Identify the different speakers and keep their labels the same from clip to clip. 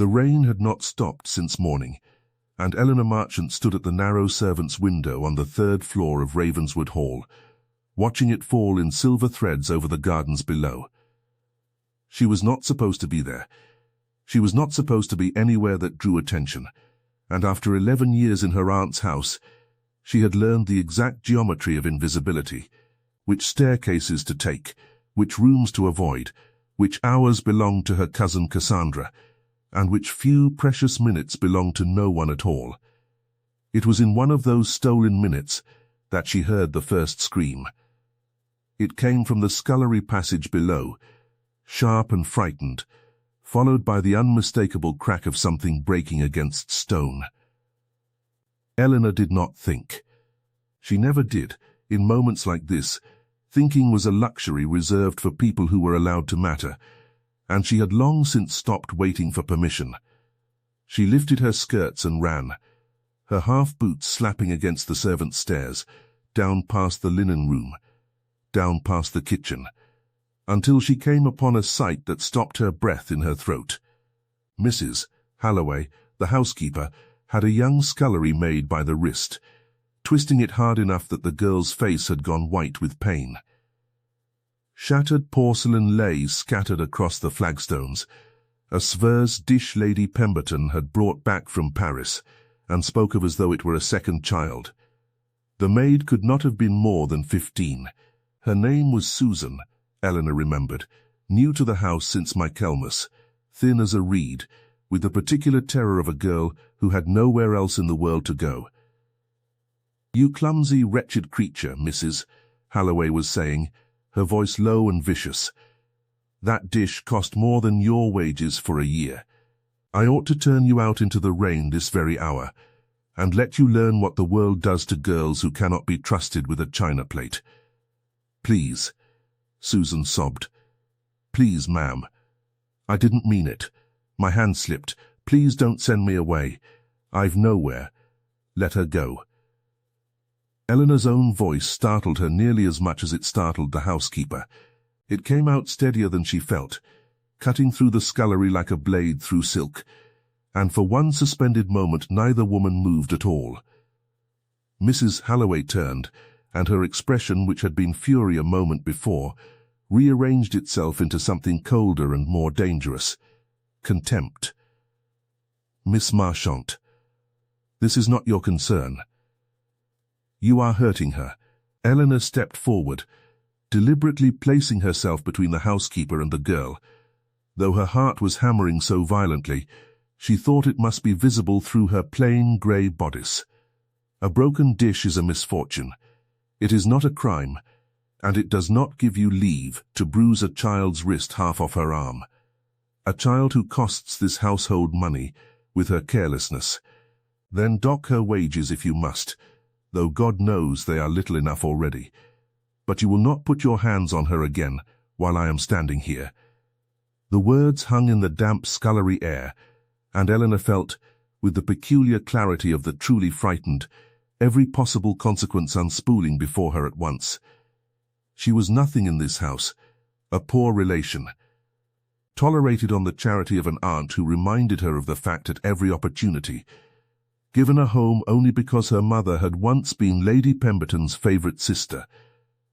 Speaker 1: The rain had not stopped since morning, and Eleanor Marchant stood at the narrow servant's window on the 3rd floor of Ravenswood Hall, watching it fall in silver threads over the gardens below. She was not supposed to be there. She was not supposed to be anywhere that drew attention, and after 11 years in her aunt's house, she had learned the exact geometry of invisibility, which staircases to take, which rooms to avoid, which hours belonged to her cousin Cassandra, and which few precious minutes belonged to no one at all. It was in one of those stolen minutes that she heard the first scream. It came from the scullery passage below, sharp and frightened, followed by the unmistakable crack of something breaking against stone. Eleanor did not think. She never did. In moments like this, thinking was a luxury reserved for people who were allowed to matter, and she had long since stopped waiting for permission. She lifted her skirts and ran, her half-boots slapping against the servants' stairs, down past the linen room, down past the kitchen, until she came upon a sight that stopped her breath in her throat. Mrs. Holloway, the housekeeper, had a young scullery maid by the wrist, twisting it hard enough that the girl's face had gone white with pain. Shattered porcelain lay scattered across the flagstones. A Svers dish Lady Pemberton had brought back from Paris, and spoke of as though it were a second child. The maid could not have been more than 15. Her name was Susan, Eleanor remembered, new to the house since Michaelmas, thin as a reed, with the particular terror of a girl who had nowhere else in the world to go. "You clumsy, wretched creature," Mrs. Holloway was saying, her voice low and vicious. "That dish cost more than your wages for a year. I ought to turn you out into the rain this very hour, and let you learn what the world does to girls who cannot be trusted with a china plate." "Please," Susan sobbed. "Please, ma'am. I didn't mean it. My hand slipped. Please don't send me away. I've nowhere. Let her go." Eleanor's own voice startled her nearly as much as it startled the housekeeper. It came out steadier than she felt, cutting through the scullery like a blade through silk, and for one suspended moment neither woman moved at all. Mrs. Holloway turned, and her expression, which had been fury a moment before, rearranged itself into something colder and more dangerous. Contempt. "Miss Marchant, this is not your concern. You are hurting her." Eleanor stepped forward, deliberately placing herself between the housekeeper and the girl. Though her heart was hammering so violently, she thought it must be visible through her plain grey bodice. A broken dish is a misfortune. It is not a crime, and it does not give you leave to bruise a child's wrist half off her arm. A child who costs this household money with her carelessness. Then dock her wages if you must, though God knows they are little enough already. But you will not put your hands on her again while I am standing here. The words hung in the damp scullery air, and Eleanor felt, with the peculiar clarity of the truly frightened, every possible consequence unspooling before her at once. She was nothing in this house, a poor relation, tolerated on the charity of an aunt who reminded her of the fact at every opportunity, given a home only because her mother had once been Lady Pemberton's favourite sister,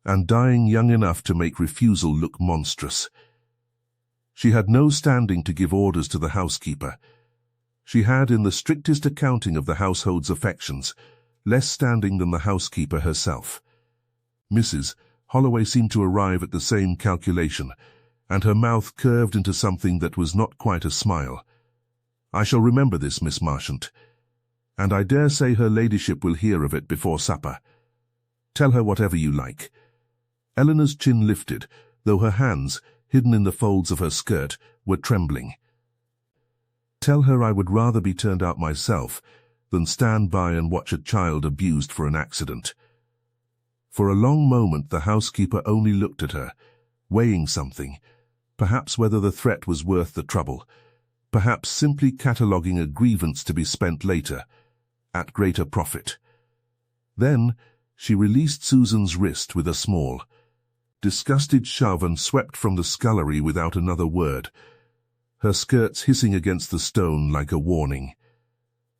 Speaker 1: and dying young enough to make refusal look monstrous. She had no standing to give orders to the housekeeper. She had, in the strictest accounting of the household's affections, less standing than the housekeeper herself. Mrs. Holloway seemed to arrive at the same calculation, and her mouth curved into something that was not quite a smile. "I shall remember this, Miss Marchant, and I dare say her ladyship will hear of it before supper. Tell her whatever you like." Eleanor's chin lifted, though her hands, hidden in the folds of her skirt, were trembling. "Tell her I would rather be turned out myself than stand by and watch a child abused for an accident." For a long moment the housekeeper only looked at her, weighing something, perhaps whether the threat was worth the trouble, perhaps simply cataloguing a grievance to be spent later, at greater profit. Then she released Susan's wrist with a small, disgusted shove and swept from the scullery without another word, her skirts hissing against the stone like a warning.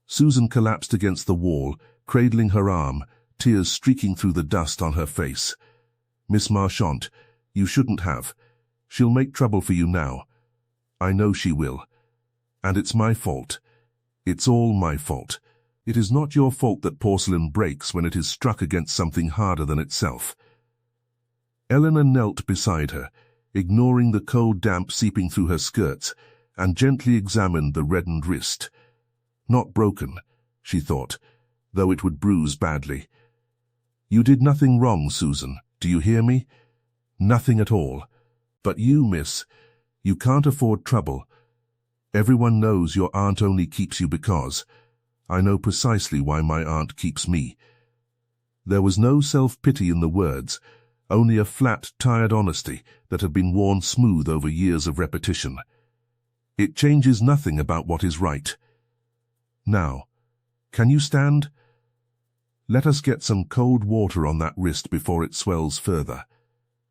Speaker 1: Susan collapsed against the wall, cradling her arm, tears streaking through the dust on her face. "Miss Marchant, you shouldn't have. She'll make trouble for you now. I know she will. And it's my fault. It's all my fault. It is not your fault that porcelain breaks when it is struck against something harder than itself." Eleanor knelt beside her, ignoring the cold damp seeping through her skirts, and gently examined the reddened wrist. Not broken, she thought, though it would bruise badly. "You did nothing wrong, Susan. Do you hear me? Nothing at all. But you, miss, you can't afford trouble. Everyone knows your aunt only keeps you because. I know precisely why my aunt keeps me." There was no self-pity in the words, only a flat, tired honesty that had been worn smooth over years of repetition. "It changes nothing about what is right. Now, can you stand? Let us get some cold water on that wrist before it swells further."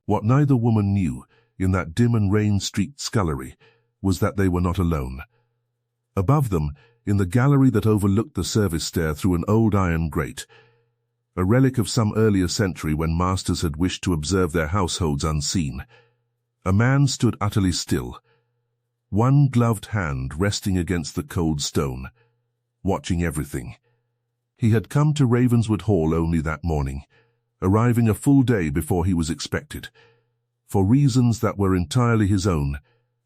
Speaker 1: What neither woman knew, in that dim and rain-streaked scullery, was that they were not alone. Above them, in the gallery that overlooked the service stair through an old iron grate, a relic of some earlier century when masters had wished to observe their households unseen, a man stood utterly still, one gloved hand resting against the cold stone, watching everything. He had come to Ravenswood Hall only that morning, arriving a full day before he was expected, for reasons that were entirely his own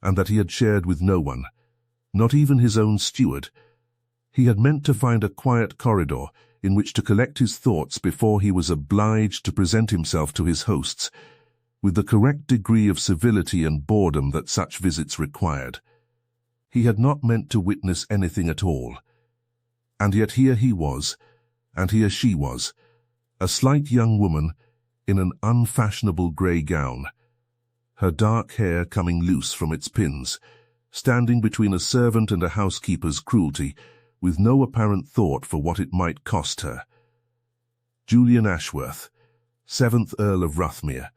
Speaker 1: and that he had shared with no one, not even his own steward. He had meant to find a quiet corridor in which to collect his thoughts before he was obliged to present himself to his hosts, with the correct degree of civility and boredom that such visits required. He had not meant to witness anything at all. And yet here he was, and here she was, a slight young woman in an unfashionable grey gown, her dark hair coming loose from its pins, standing between a servant and a housekeeper's cruelty, with no apparent thought for what it might cost her. Julian Ashworth, 7th Earl of Ravensmoor,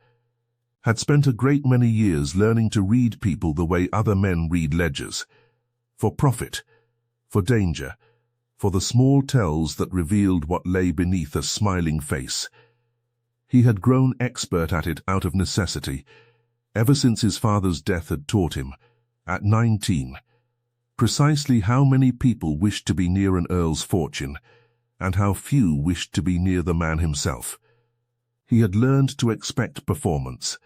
Speaker 1: had spent a great many years learning to read people the way other men read ledgers, for profit, for danger, for the small tells that revealed what lay beneath a smiling face. He had grown expert at it out of necessity, ever since his father's death had taught him, at 19, precisely how many people wished to be near an earl's fortune, and how few wished to be near the man himself. He had learned to expect performance.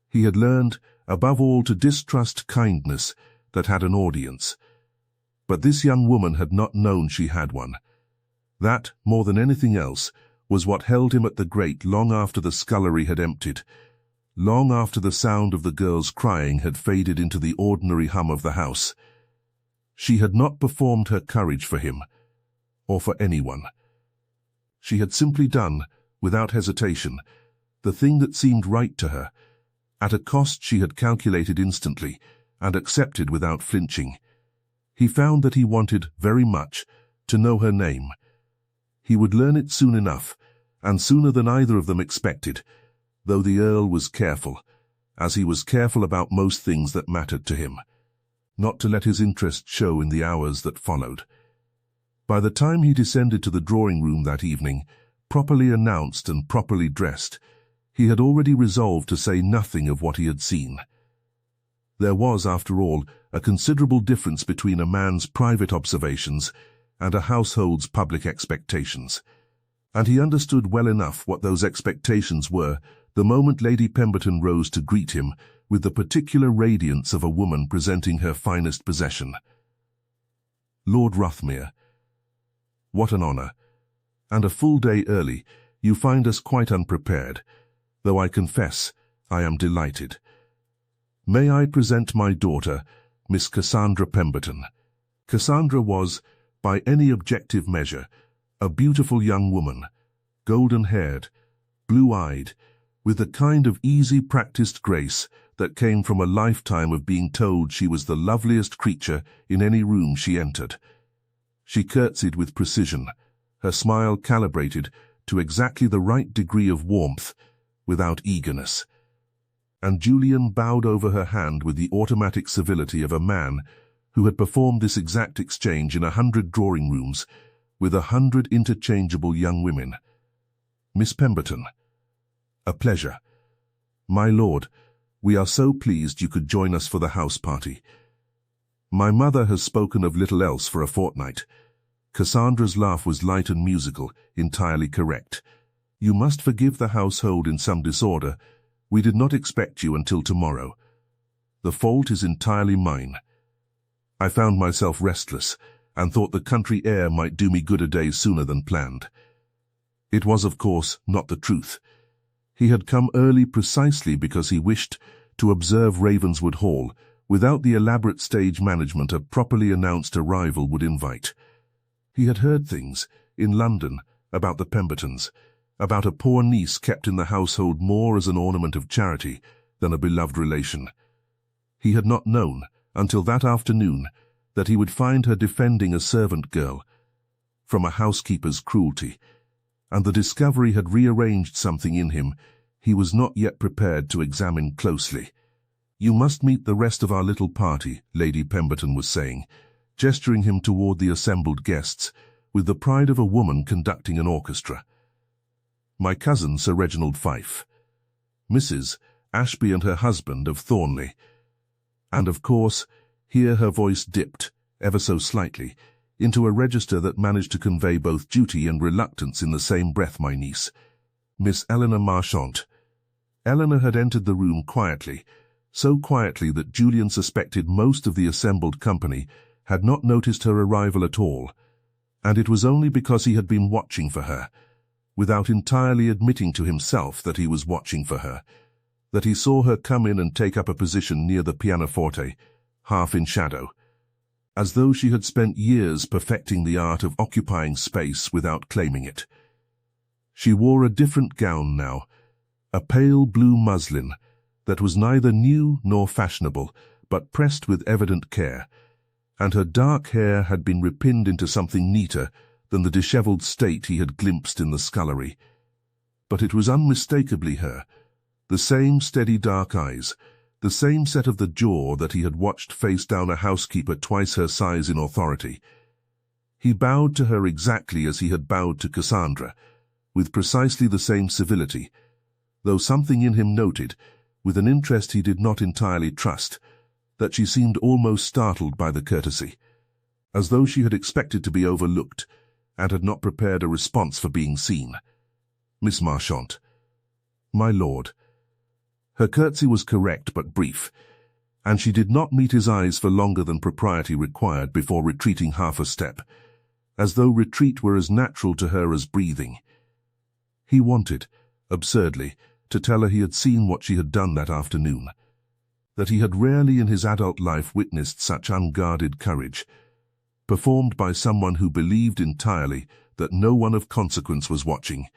Speaker 1: He had learned, above all, to distrust kindness that had an audience. But this young woman had not known she had one. That, more than anything else, was what held him at the grate long after the scullery had emptied, long after the sound of the girls' crying had faded into the ordinary hum of the house. She had not performed her courage for him, or for anyone. She had simply done, without hesitation, the thing that seemed right to her, at a cost she had calculated instantly, and accepted without flinching. He found that he wanted, very much, to know her name. He would learn it soon enough, and sooner than either of them expected, though the Earl was careful, as he was careful about most things that mattered to him, not to let his interest show in the hours that followed. By the time he descended to the drawing-room that evening, properly announced and properly dressed, he had already resolved to say nothing of what he had seen. There was, after all, a considerable difference between a man's private observations and a household's public expectations, and he understood well enough what those expectations were the moment Lady Pemberton rose to greet him with the particular radiance of a woman presenting her finest possession. "Lord Ravensmoor, what an honour, and a full day early. You find us quite unprepared, though I confess I am delighted. May I present my daughter, Miss Cassandra Pemberton." Cassandra was, by any objective measure, a beautiful young woman, golden-haired, blue-eyed, with the kind of easy, practiced grace that came from a lifetime of being told she was the loveliest creature in any room she entered. She curtsied with precision, her smile calibrated to exactly the right degree of warmth, without eagerness. and Julian bowed over her hand with the automatic civility of a man who had performed this exact exchange in 100 drawing rooms with 100 interchangeable young women. "Miss Pemberton." "A pleasure." "My lord, we are so pleased you could join us for the house party. My mother has spoken of little else for a fortnight." Cassandra's laugh was light and musical, entirely correct. "You must forgive the household in some disorder. We did not expect you until tomorrow. The fault is entirely mine. I found myself restless, and thought the country air might do me good a day sooner than planned." It was, of course, not the truth. He had come early precisely because he wished to observe Ravenswood Hall without the elaborate stage management a properly announced arrival would invite. He had heard things, in London, about the Pembertons, about a poor niece kept in the household more as an ornament of charity than a beloved relation. He had not known, until that afternoon, that he would find her defending a servant girl from a housekeeper's cruelty, and the discovery had rearranged something in him he was not yet prepared to examine closely. "You must meet the rest of our little party," Lady Pemberton was saying, gesturing him toward the assembled guests, with the pride of a woman conducting an orchestra. "My cousin, Sir Reginald Fife, Mrs. Ashby and her husband of Thornley, and of course," here her voice dipped, ever so slightly, into a register that managed to convey both duty and reluctance in the same breath, "my niece, Miss Eleanor Marchant." Eleanor had entered the room quietly, so quietly that Julian suspected most of the assembled company had not noticed her arrival at all, and it was only because he had been watching for her, without entirely admitting to himself that he was watching for her, that he saw her come in and take up a position near the pianoforte, half in shadow, as though she had spent years perfecting the art of occupying space without claiming it. She wore a different gown now, a pale blue muslin that was neither new nor fashionable, but pressed with evident care, and her dark hair had been repinned into something neater than the dishevelled state he had glimpsed in the scullery. But it was unmistakably her, the same steady dark eyes, the same set of the jaw that he had watched face down a housekeeper twice her size in authority. He bowed to her exactly as he had bowed to Cassandra, with precisely the same civility, though something in him noted, with an interest he did not entirely trust, that she seemed almost startled by the courtesy, as though she had expected to be overlooked, and had not prepared a response for being seen. "Miss Marchant." "My lord." Her curtsy was correct but brief, and she did not meet his eyes for longer than propriety required before retreating half a step, as though retreat were as natural to her as breathing. He wanted, absurdly, to tell her he had seen what she had done that afternoon, that he had rarely in his adult life witnessed such unguarded courage, performed by someone who believed entirely that no one of consequence was watching.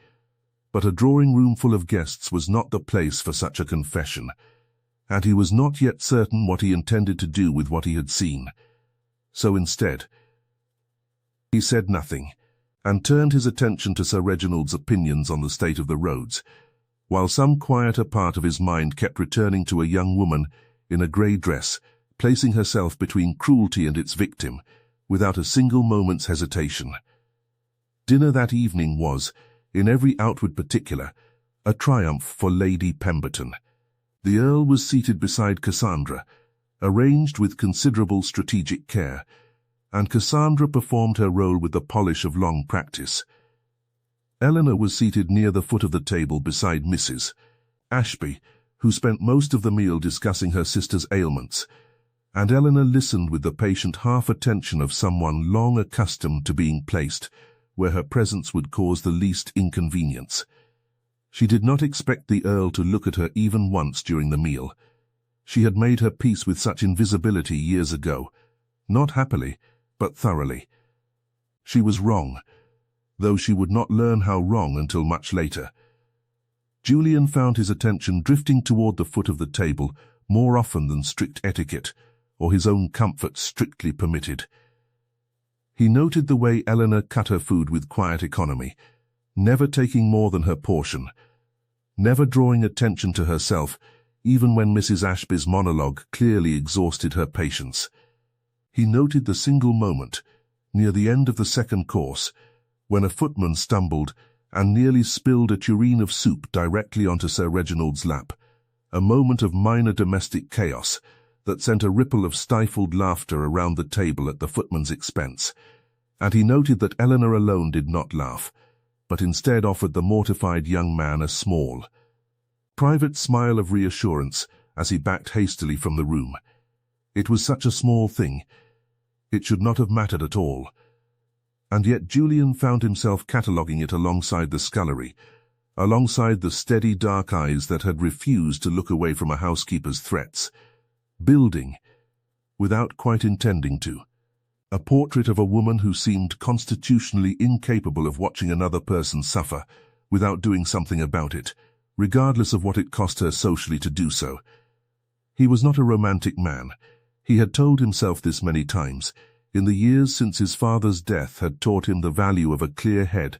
Speaker 1: But a drawing-room full of guests was not the place for such a confession, and he was not yet certain what he intended to do with what he had seen. So instead, he said nothing, and turned his attention to Sir Reginald's opinions on the state of the roads, while some quieter part of his mind kept returning to a young woman in a grey dress, placing herself between cruelty and its victim, without a single moment's hesitation. Dinner that evening was, in every outward particular, a triumph for Lady Pemberton. The Earl was seated beside Cassandra, arranged with considerable strategic care, and Cassandra performed her role with the polish of long practice. Eleanor was seated near the foot of the table beside Mrs. Ashby, who spent most of the meal discussing her sister's ailments, and Eleanor listened with the patient half-attention of someone long accustomed to being placed where her presence would cause the least inconvenience. She did not expect the Earl to look at her even once during the meal. She had made her peace with such invisibility years ago, not happily, but thoroughly. She was wrong, though she would not learn how wrong until much later. Julian found his attention drifting toward the foot of the table more often than strict etiquette, or his own comfort strictly permitted. He noted the way Eleanor cut her food with quiet economy, never taking more than her portion, never drawing attention to herself, even when Mrs. Ashby's monologue clearly exhausted her patience. He noted the single moment, near the end of the second course, when a footman stumbled and nearly spilled a tureen of soup directly onto Sir Reginald's lap, a moment of minor domestic chaos that sent a ripple of stifled laughter around the table at the footman's expense. And he noted that Eleanor alone did not laugh, but instead offered the mortified young man a small, private smile of reassurance as he backed hastily from the room. It was such a small thing. It should not have mattered at all. And yet Julian found himself cataloguing it alongside the scullery, alongside the steady dark eyes that had refused to look away from a housekeeper's threats, building, without quite intending to, a portrait of a woman who seemed constitutionally incapable of watching another person suffer without doing something about it, regardless of what it cost her socially to do so. He was not a romantic man. He had told himself this many times, in the years since his father's death had taught him the value of a clear head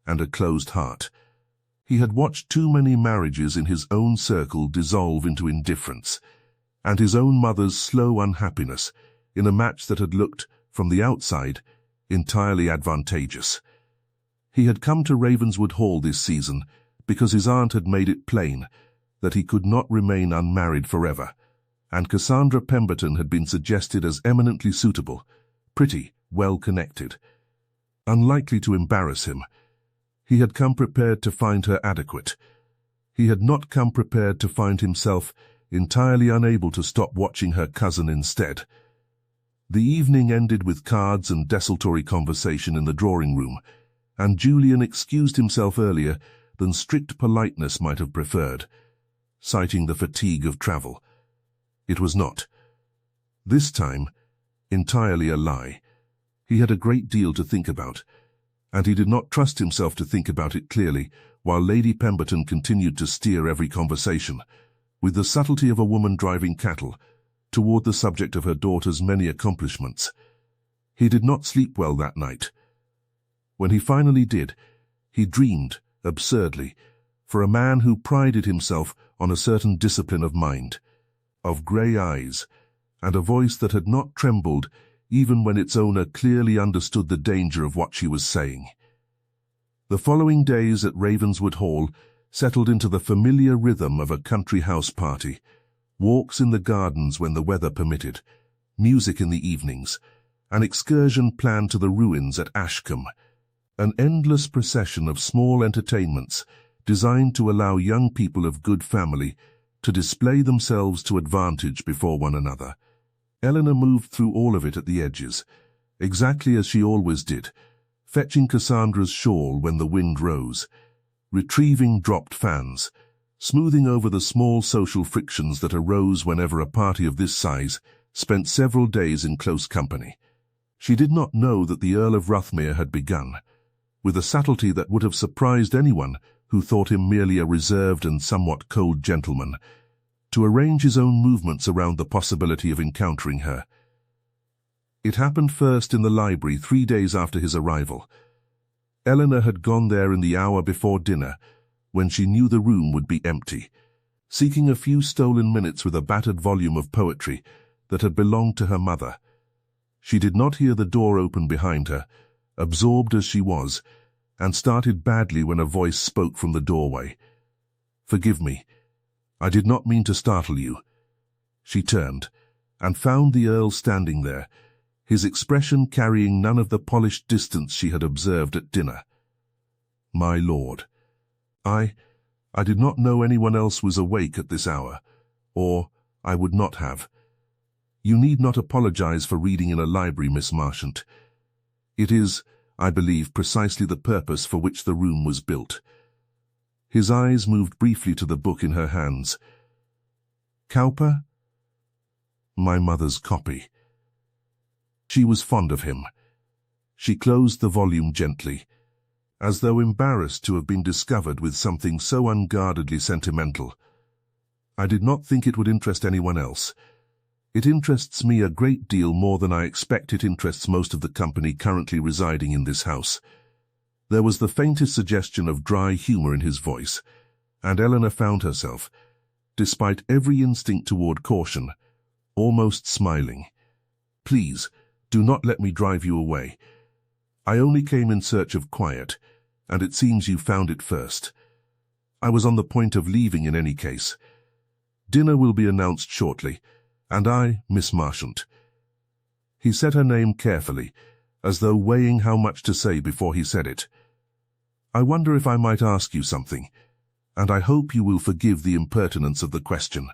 Speaker 1: and a closed heart. He had watched too many marriages in his own circle dissolve into indifference, and his own mother's slow unhappiness in a match that had looked, from the outside, entirely advantageous. He had come to Ravenswood Hall this season because his aunt had made it plain that he could not remain unmarried forever, and Cassandra Pemberton had been suggested as eminently suitable, pretty, well-connected. Unlikely to embarrass him, he had come prepared to find her adequate. He had not come prepared to find himself entirely unable to stop watching her cousin instead. The evening ended with cards and desultory conversation in the drawing-room, and Julian excused himself earlier than strict politeness might have preferred, citing the fatigue of travel. It was not, this time, entirely a lie. He had a great deal to think about, and he did not trust himself to think about it clearly while Lady Pemberton continued to steer every conversation, with the subtlety of a woman driving cattle, toward the subject of her daughter's many accomplishments. He did not sleep well that night. When he finally did, he dreamed, absurdly, for a man who prided himself on a certain discipline of mind, of grey eyes, and a voice that had not trembled even when its owner clearly understood the danger of what she was saying. The following days at Ravenswood Hall settled into the familiar rhythm of a country house party, walks in the gardens when the weather permitted, music in the evenings, an excursion planned to the ruins at Ashcombe, an endless procession of small entertainments designed to allow young people of good family to display themselves to advantage before one another. Eleanor moved through all of it at the edges, exactly as she always did, fetching Cassandra's shawl when the wind rose, retrieving dropped fans, smoothing over the small social frictions that arose whenever a party of this size spent several days in close company. She did not know that the Earl of Ruthmere had begun, with a subtlety that would have surprised anyone who thought him merely a reserved and somewhat cold gentleman, to arrange his own movements around the possibility of encountering her. It happened first in the library 3 days after his arrival. Eleanor had gone there in the hour before dinner, when she knew the room would be empty, seeking a few stolen minutes with a battered volume of poetry that had belonged to her mother. She did not hear the door open behind her, absorbed as she was, and started badly when a voice spoke from the doorway. "Forgive me. I did not mean to startle you." She turned, and found the Earl standing there, his expression carrying none of the polished distance she had observed at dinner. "My lord, I did not know anyone else was awake at this hour, or I would not have. You need not apologize for reading in a library, Miss Marchant. It is, I believe, precisely the purpose for which the room was built." His eyes moved briefly to the book in her hands. "Cowper?" "My mother's copy." She was fond of him. She closed the volume gently, as though embarrassed to have been discovered with something so unguardedly sentimental. "I did not think it would interest anyone else. It interests me a great deal more than I expect it interests most of the company currently residing in this house." There was the faintest suggestion of dry humor in his voice, and Eleanor found herself, despite every instinct toward caution, almost smiling. "Please, do not let me drive you away. I only came in search of quiet, and it seems you found it first. I was on the point of leaving in any case. Dinner will be announced shortly, and I, Miss Marchant." He said her name carefully, as though weighing how much to say before he said it. "I wonder if I might ask you something, and I hope you will forgive the impertinence of the question."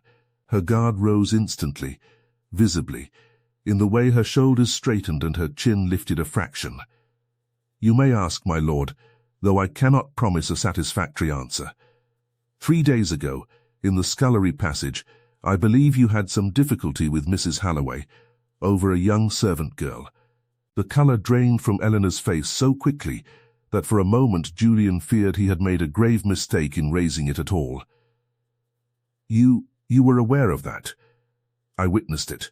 Speaker 1: Her guard rose instantly, visibly, in the way her shoulders straightened and her chin lifted a fraction. "You may ask, my lord, though I cannot promise a satisfactory answer. 3 days ago, in the scullery passage, I believe you had some difficulty with Mrs. Halloway over a young servant girl." The colour drained from Eleanor's face so quickly that for a moment Julian feared he had made a grave mistake in raising it at all. You were aware of that?" "I witnessed it.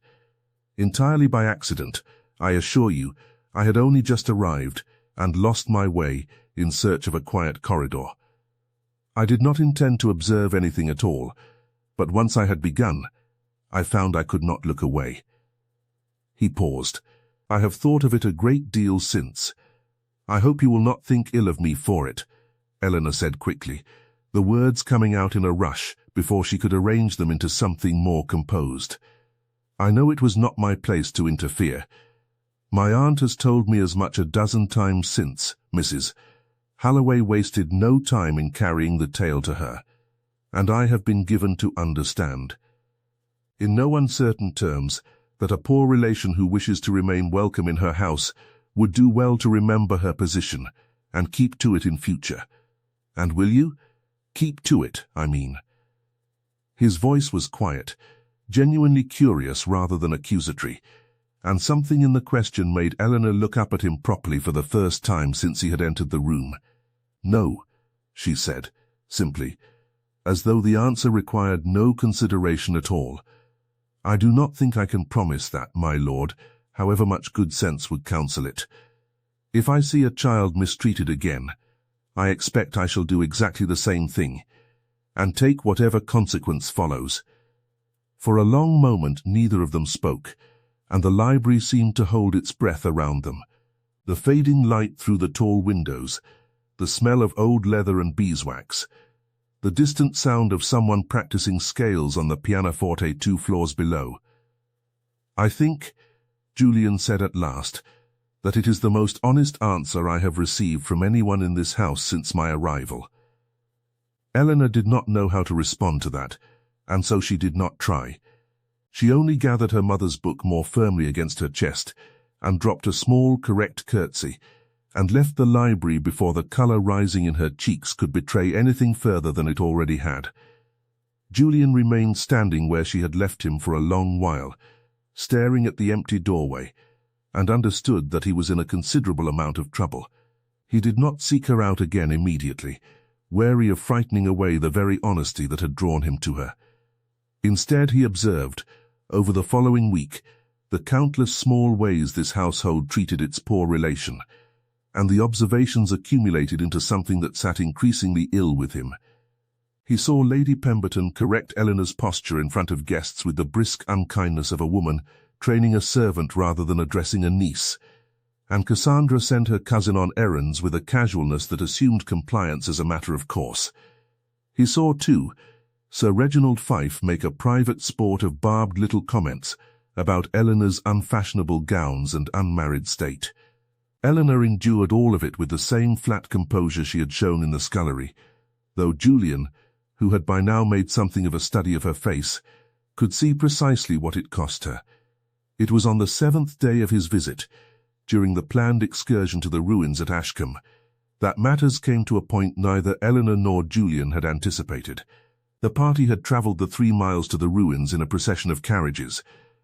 Speaker 1: Entirely by accident, I assure you. I had only just arrived and lost my way in search of a quiet corridor. I did not intend to observe anything at all, but once I had begun, I found I could not look away." He paused. "I have thought of it a great deal since. I hope you will not think ill of me for it," Eleanor said quickly, the words coming out in a rush before she could arrange them into something more composed. "I know it was not my place to interfere. My aunt has told me as much a dozen times since, Mrs. Halloway wasted no time in carrying the tale to her, and I have been given to understand, in no uncertain terms, that a poor relation who wishes to remain welcome in her house would do well to remember her position and keep to it in future. And will you? Keep to it, I mean." His voice was quiet, genuinely curious rather than accusatory, and something in the question made Eleanor look up at him properly for the first time since he had entered the room. "No," she said, simply, as though the answer required no consideration at all. "I do not think I can promise that, my lord, however much good sense would counsel it. If I see a child mistreated again, I expect I shall do exactly the same thing, and take whatever consequence follows." For a long moment neither of them spoke, and the library seemed to hold its breath around them. The fading light through the tall windows, the smell of old leather and beeswax, the distant sound of someone practicing scales on the pianoforte 2 floors below. "I think," Julian said at last, "that it is the most honest answer I have received from anyone in this house since my arrival." Eleanor did not know how to respond to that, and so she did not try. She only gathered her mother's book more firmly against her chest and dropped a small, correct curtsy, and left the library before the colour rising in her cheeks could betray anything further than it already had. Julian remained standing where she had left him for a long while, staring at the empty doorway, and understood that he was in a considerable amount of trouble. He did not seek her out again immediately, wary of frightening away the very honesty that had drawn him to her. Instead, he observed, over the following week, the countless small ways this household treated its poor relation, and the observations accumulated into something that sat increasingly ill with him. He saw Lady Pemberton correct Eleanor's posture in front of guests with the brisk unkindness of a woman training a servant rather than addressing a niece, and Cassandra sent her cousin on errands with a casualness that assumed compliance as a matter of course. He saw, too, Sir Reginald Fife make a private sport of barbed little comments about Eleanor's unfashionable gowns and unmarried state. Eleanor endured all of it with the same flat composure she had shown in the scullery, though Julian, who had by now made something of a study of her face, could see precisely what it cost her. It was on the 7th day of his visit, during the planned excursion to the ruins at Ashcombe, that matters came to a point neither Eleanor nor Julian had anticipated. The party had travelled the 3 miles to the ruins in a procession of carriages,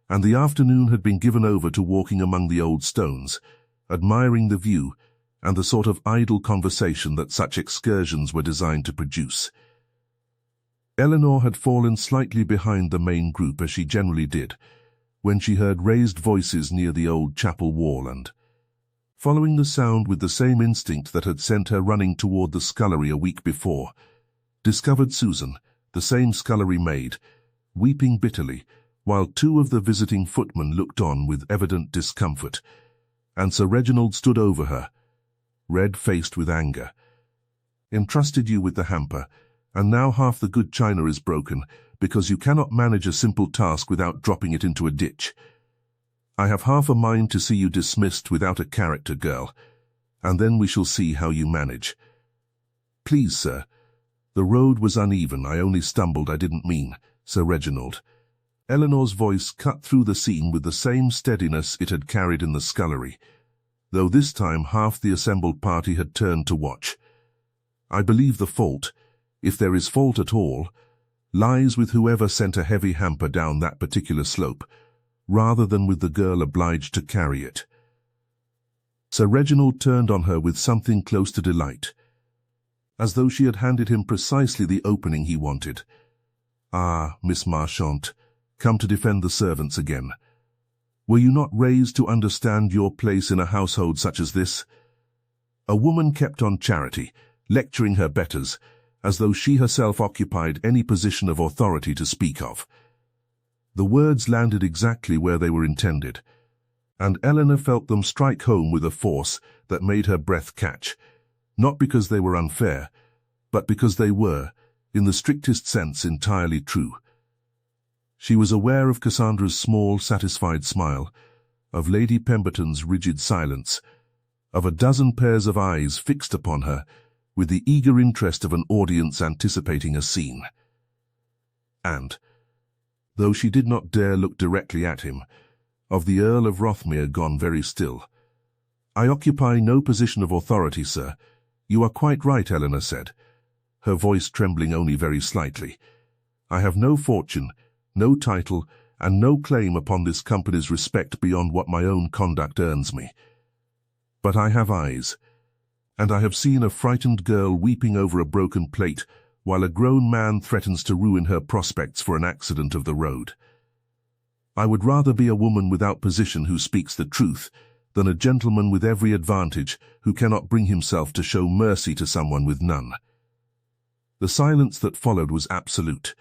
Speaker 1: and the afternoon had been given over to walking among the old stones, admiring the view and the sort of idle conversation that such excursions were designed to produce. Eleanor had fallen slightly behind the main group, as she generally did, when she heard raised voices near the old chapel wall and, following the sound with the same instinct that had sent her running toward the scullery a week before, discovered Susan, the same scullery maid, weeping bitterly, while two of the visiting footmen looked on with evident discomfort, and Sir Reginald stood over her, red-faced with anger. "Entrusted you with the hamper, and now half the good china is broken, because you cannot manage a simple task without dropping it into a ditch. I have half a mind to see you dismissed without a character, girl, and then we shall see how you manage." "Please, sir. The road was uneven. I only stumbled. I didn't mean, Sir Reginald." Eleanor's voice cut through the scene with the same steadiness it had carried in the scullery, though this time half the assembled party had turned to watch. "I believe the fault, if there is fault at all, lies with whoever sent a heavy hamper down that particular slope, rather than with the girl obliged to carry it." Sir Reginald turned on her with something close to delight, as though she had handed him precisely the opening he wanted. "Ah, Miss Marchant, come to defend the servants again. Were you not raised to understand your place in a household such as this? A woman kept on charity, lecturing her betters, as though she herself occupied any position of authority to speak of." The words landed exactly where they were intended, and Eleanor felt them strike home with a force that made her breath catch, not because they were unfair, but because they were, in the strictest sense, entirely true. She was aware of Cassandra's small, satisfied smile, of Lady Pemberton's rigid silence, of a dozen pairs of eyes fixed upon her, with the eager interest of an audience anticipating a scene. And, though she did not dare look directly at him, of the Earl of Ravensmoor gone very still. "I occupy no position of authority, sir. You are quite right," Eleanor said, her voice trembling only very slightly. "I have no fortune, no title, and no claim upon this company's respect beyond what my own conduct earns me. But I have eyes, and I have seen a frightened girl weeping over a broken plate while a grown man threatens to ruin her prospects for an accident of the road. I would rather be a woman without position who speaks the truth than a gentleman with every advantage who cannot bring himself to show mercy to someone with none." The silence that followed was absolute.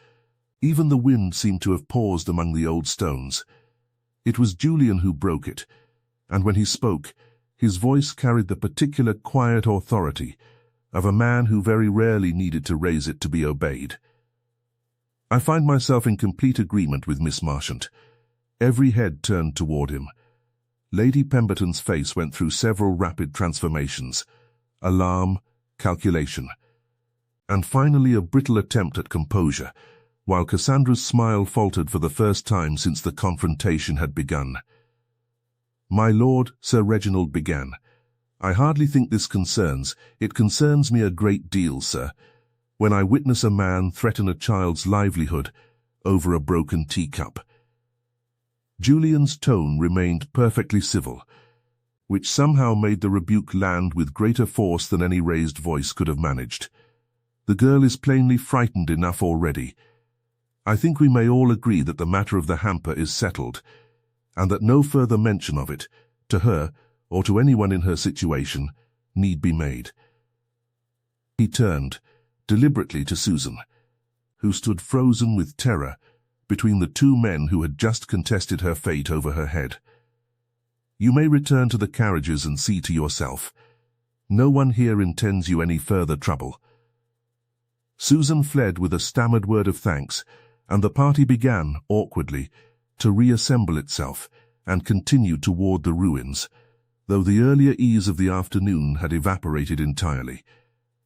Speaker 1: Even the wind seemed to have paused among the old stones. It was Julian who broke it, and when he spoke, his voice carried the particular quiet authority of a man who very rarely needed to raise it to be obeyed. "I find myself in complete agreement with Miss Marchant." Every head turned toward him. Lady Pemberton's face went through several rapid transformations: alarm, calculation, and finally a brittle attempt at composure, while Cassandra's smile faltered for the first time since the confrontation had begun. "My lord," Sir Reginald began, "I hardly think this concerns. It concerns me a great deal, sir, when I witness a man threaten a child's livelihood over a broken teacup." Julian's tone remained perfectly civil, which somehow made the rebuke land with greater force than any raised voice could have managed. "The girl is plainly frightened enough already. I think we may all agree that the matter of the hamper is settled, and that no further mention of it, to her or to anyone in her situation, need be made." He turned, deliberately, to Susan, who stood frozen with terror between the two men who had just contested her fate over her head. "You may return to the carriages and see to yourself. No one here intends you any further trouble." Susan fled with a stammered word of thanks, and the party began, awkwardly, to reassemble itself and continue toward the ruins, though the earlier ease of the afternoon had evaporated entirely.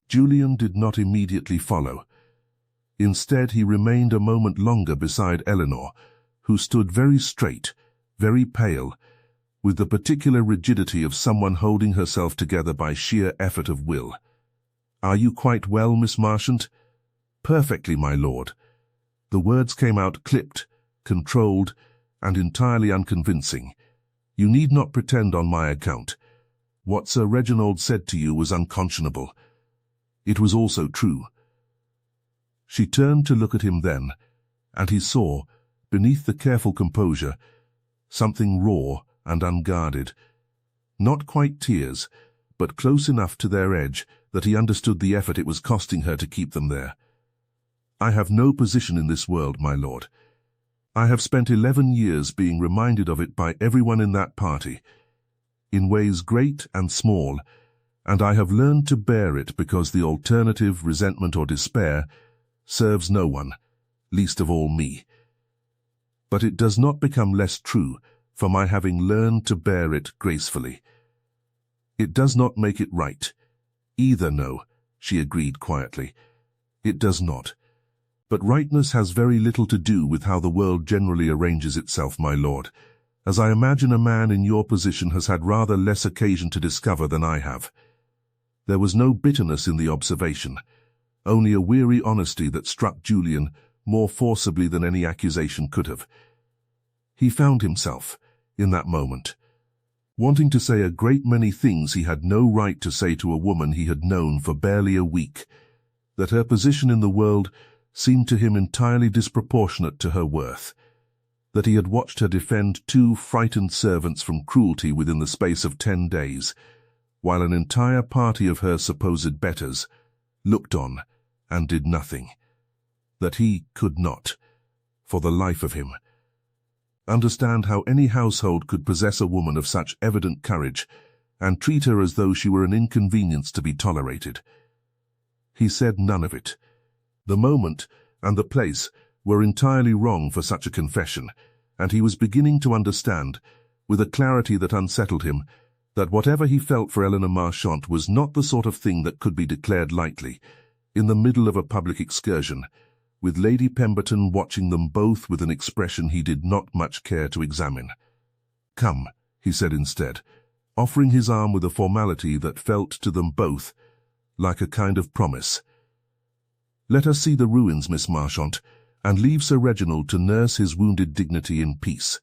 Speaker 1: Julian did not immediately follow. Instead, he remained a moment longer beside Eleanor, who stood very straight, very pale, with the particular rigidity of someone holding herself together by sheer effort of will. "Are you quite well, Miss Marchant?" "Perfectly, my lord." The words came out clipped, controlled, and entirely unconvincing. "You need not pretend on my account. What Sir Reginald said to you was unconscionable. It was also true." She turned to look at him then, and he saw, beneath the careful composure, something raw and unguarded. Not quite tears, but close enough to their edge that he understood the effort it was costing her to keep them there. I have no position in this world, my lord. I have spent 11 years being reminded of it by everyone in that party, in ways great and small, and I have learned to bear it because the alternative, resentment or despair, serves no one, least of all me. But it does not become less true for my having learned to bear it gracefully. It does not make it right. Either, no, she agreed quietly. It does not. But rightness has very little to do with how the world generally arranges itself, my lord, as I imagine a man in your position has had rather less occasion to discover than I have. There was no bitterness in the observation, only a weary honesty that struck Julian more forcibly than any accusation could have. He found himself, in that moment, wanting to say a great many things he had no right to say to a woman he had known for barely a week, that her position in the world seemed to him entirely disproportionate to her worth, that he had watched her defend 2 frightened servants from cruelty within the space of 10 days, while an entire party of her supposed betters looked on and did nothing, that he could not, for the life of him, understand how any household could possess a woman of such evident courage and treat her as though she were an inconvenience to be tolerated. He said none of it. The moment and the place were entirely wrong for such a confession, and he was beginning to understand, with a clarity that unsettled him, that whatever he felt for Eleanor Marchant was not the sort of thing that could be declared lightly, in the middle of a public excursion, with Lady Pemberton watching them both with an expression he did not much care to examine. "Come," he said instead, offering his arm with a formality that felt to them both like a kind of promise. "Let us see the ruins, Miss Marchant, and leave Sir Reginald to nurse his wounded dignity in peace."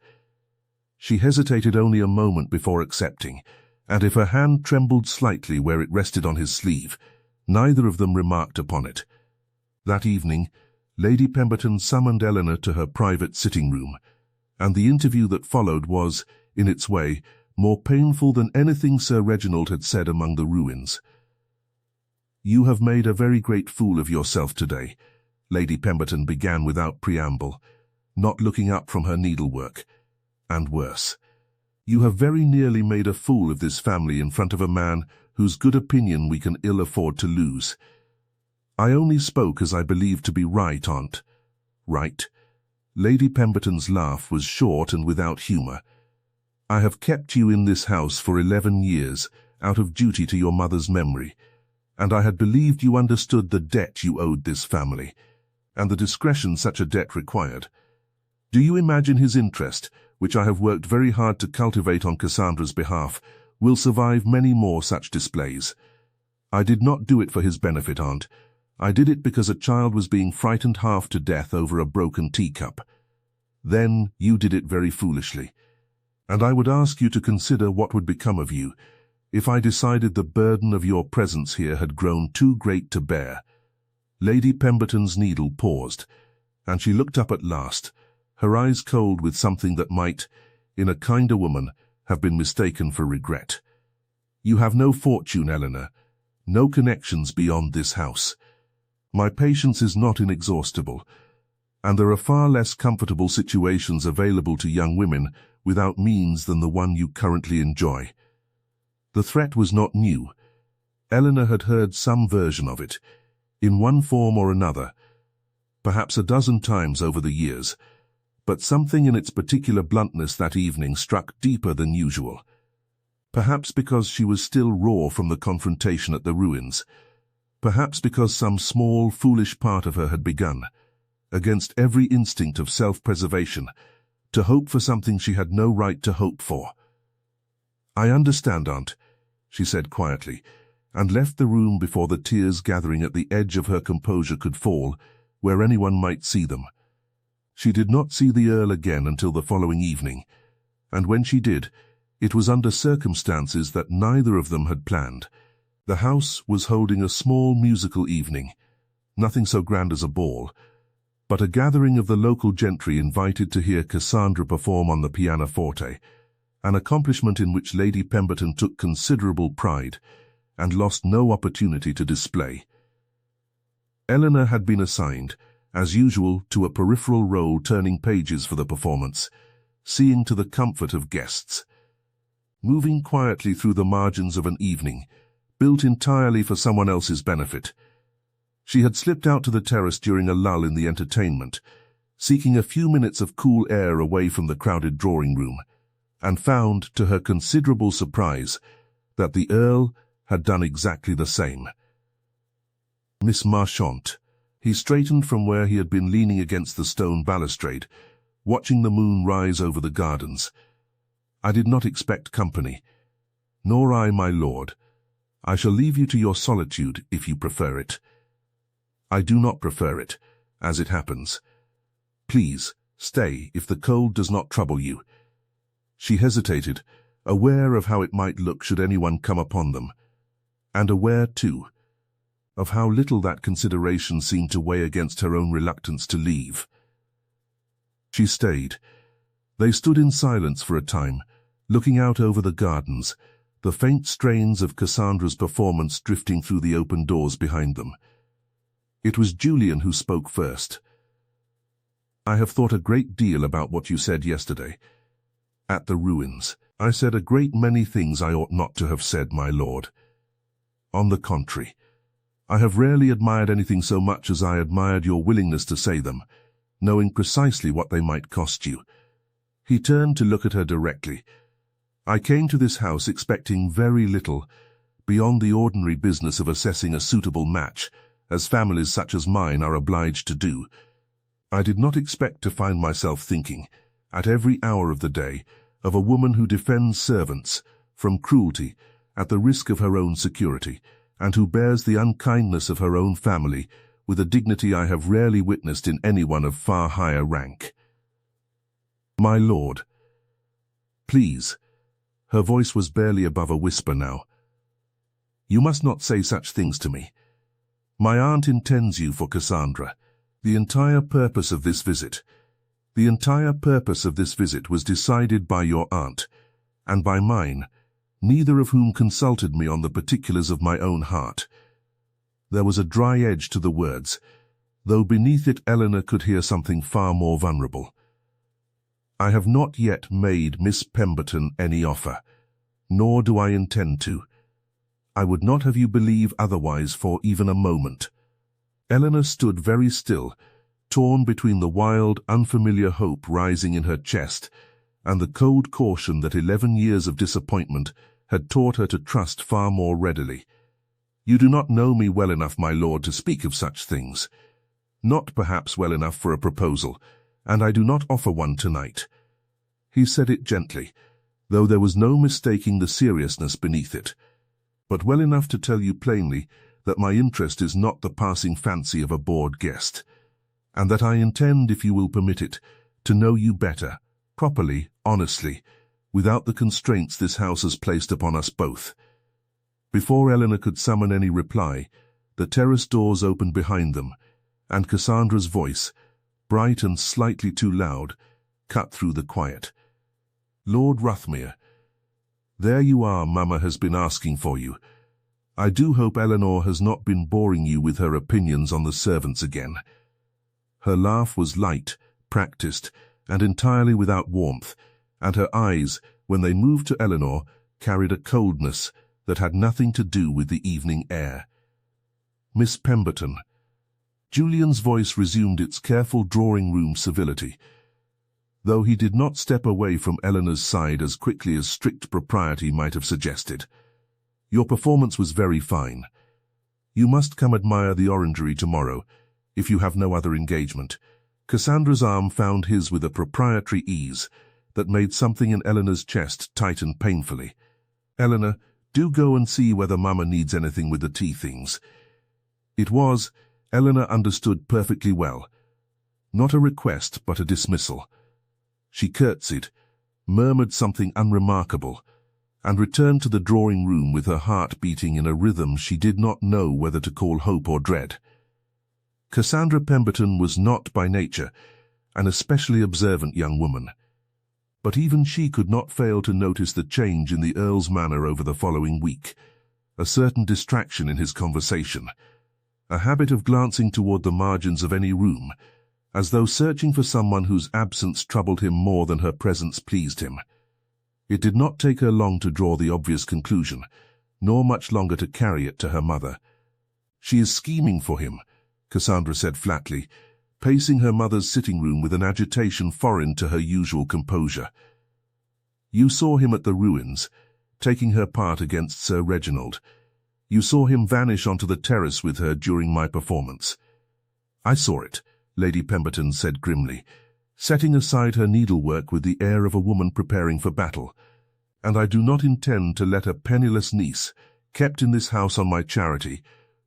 Speaker 1: She hesitated only a moment before accepting, and if her hand trembled slightly where it rested on his sleeve, neither of them remarked upon it. That evening, Lady Pemberton summoned Eleanor to her private sitting-room, and the interview that followed was, in its way, more painful than anything Sir Reginald had said among the ruins. "You have made a very great fool of yourself today," Lady Pemberton began without preamble, not looking up from her needlework. "And worse. You have very nearly made a fool of this family in front of a man whose good opinion we can ill afford to lose. I only spoke as I believed to be right, Aunt." "Right?" Lady Pemberton's laugh was short and without humour. "I have kept you in this house for 11 years, out of duty to your mother's memory, and I had believed you understood the debt you owed this family, and the discretion such a debt required. Do you imagine his interest, which I have worked very hard to cultivate on Cassandra's behalf, will survive many more such displays? I did not do it for his benefit, Aunt. I did it because a child was being frightened half to death over a broken teacup. Then you did it very foolishly, and I would ask you to consider what would become of you if I decided the burden of your presence here had grown too great to bear." Lady Pemberton's needle paused, and she looked up at last, her eyes cold with something that might, in a kinder woman, have been mistaken for regret. "You have no fortune, Eleanor, no connections beyond this house. My patience is not inexhaustible, and there are far less comfortable situations available to young women without means than the one you currently enjoy." The threat was not new. Eleanor had heard some version of it, in one form or another, perhaps a dozen times over the years, but something in its particular bluntness that evening struck deeper than usual. Perhaps because she was still raw from the confrontation at the ruins, perhaps because some small, foolish part of her had begun, against every instinct of self-preservation, to hope for something she had no right to hope for. "I understand, Aunt," she said quietly, and left the room before the tears gathering at the edge of her composure could fall, where anyone might see them. She did not see the Earl again until the following evening, and when she did, it was under circumstances that neither of them had planned. The house was holding a small musical evening, nothing so grand as a ball, but a gathering of the local gentry invited to hear Cassandra perform on the pianoforte, an accomplishment in which Lady Pemberton took considerable pride and lost no opportunity to display. Eleanor had been assigned, as usual to a peripheral role turning pages for the performance, seeing to the comfort of guests. Moving quietly through the margins of an evening, built entirely for someone else's benefit. She had slipped out to the terrace during a lull in the entertainment, seeking a few minutes of cool air away from the crowded drawing room, and found, to her considerable surprise, that the Earl had done exactly the same. Miss Marchant. He straightened from where he had been leaning against the stone balustrade, watching the moon rise over the gardens. I did not expect company. Nor I, my lord. I shall leave you to your solitude, if you prefer it. I do not prefer it, as it happens. Please, stay, if the cold does not trouble you. She hesitated, aware of how it might look should anyone come upon them, and aware, too, of how little that consideration seemed to weigh against her own reluctance to leave. She stayed. They stood in silence for a time, looking out over the gardens, the faint strains of Cassandra's performance drifting through the open doors behind them. It was Julian who spoke first. I have thought a great deal about what you said yesterday. At the ruins, I said a great many things I ought not to have said, my lord. On the contrary, I have rarely admired anything so much as I admired your willingness to say them, knowing precisely what they might cost you. He turned to look at her directly. I came to this house expecting very little, beyond the ordinary business of assessing a suitable match, as families such as mine are obliged to do. I did not expect to find myself thinking, at every hour of the day, of a woman who defends servants from cruelty at the risk of her own security, and who bears the unkindness of her own family with a dignity I have rarely witnessed in anyone of far higher rank. My lord, please. Her voice was barely above a whisper now. You must not say such things to me. My aunt intends you for Cassandra. The entire purpose of this visit was decided by your aunt, and by mine, neither of whom consulted me on the particulars of my own heart. There was a dry edge to the words, though beneath it Eleanor could hear something far more vulnerable. I have not yet made Miss Pemberton any offer, nor do I intend to. I would not have you believe otherwise for even a moment. Eleanor stood very still, torn between the wild, unfamiliar hope rising in her chest and the cold caution that 11 years of disappointment had taught her to trust far more readily. You do not know me well enough, my lord, to speak of such things. Not perhaps well enough for a proposal, and I do not offer one tonight. He said it gently, though there was no mistaking the seriousness beneath it, but well enough to tell you plainly that my interest is not the passing fancy of a bored guest, and that I intend, if you will permit it, to know you better, properly, honestly, without the constraints this house has placed upon us both. Before Eleanor could summon any reply, the terrace doors opened behind them, and Cassandra's voice, bright and slightly too loud, cut through the quiet. Lord Ruthmere, there you are. Mamma has been asking for you. I do hope Eleanor has not been boring you with her opinions on the servants again. Her laugh was light, practiced, and entirely without warmth, and her eyes, when they moved to Eleanor, carried a coldness that had nothing to do with the evening air. Miss Pemberton. Julian's voice resumed its careful drawing-room civility, though he did not step away from Eleanor's side as quickly as strict propriety might have suggested. Your performance was very fine. You must come admire the orangery tomorrow, if you have no other engagement. Cassandra's arm found his with a proprietary ease that made something in Eleanor's chest tighten painfully. Eleanor, do go and see whether Mamma needs anything with the tea things. It was, Eleanor understood perfectly well, not a request but a dismissal. She curtsied, murmured something unremarkable, and returned to the drawing-room with her heart beating in a rhythm she did not know whether to call hope or dread. Cassandra Pemberton was not by nature an especially observant young woman, but even she could not fail to notice the change in the Earl's manner over the following week, a certain distraction in his conversation, a habit of glancing toward the margins of any room, as though searching for someone whose absence troubled him more than her presence pleased him. It did not take her long to draw the obvious conclusion, nor much longer to carry it to her mother. "She is scheming for him," Cassandra said flatly, pacing her mother's sitting room with an agitation foreign to her usual composure. "You saw him at the ruins, taking her part against Sir Reginald. You saw him vanish onto the terrace with her during my performance." "I saw it," Lady Pemberton said grimly, setting aside her needlework with the air of a woman preparing for battle. "And I do not intend to let a penniless niece, kept in this house on my charity,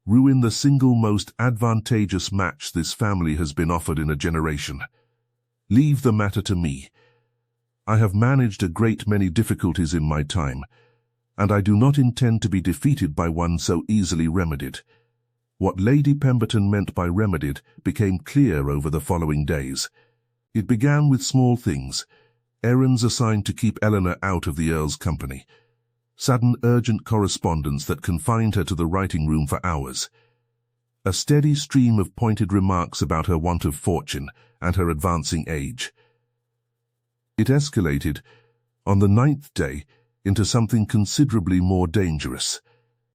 Speaker 1: ruin the single most advantageous match this family has been offered in a generation. Leave the matter to me. I have managed a great many difficulties in my time, and I do not intend to be defeated by one so easily remedied." What Lady Pemberton meant by remedied became clear over the following days. It began with small things, errands assigned to keep Eleanor out of the Earl's company, sudden urgent correspondence that confined her to the writing room for hours, a steady stream of pointed remarks about her want of fortune and her advancing age. It escalated, on the 9th day, into something considerably more dangerous.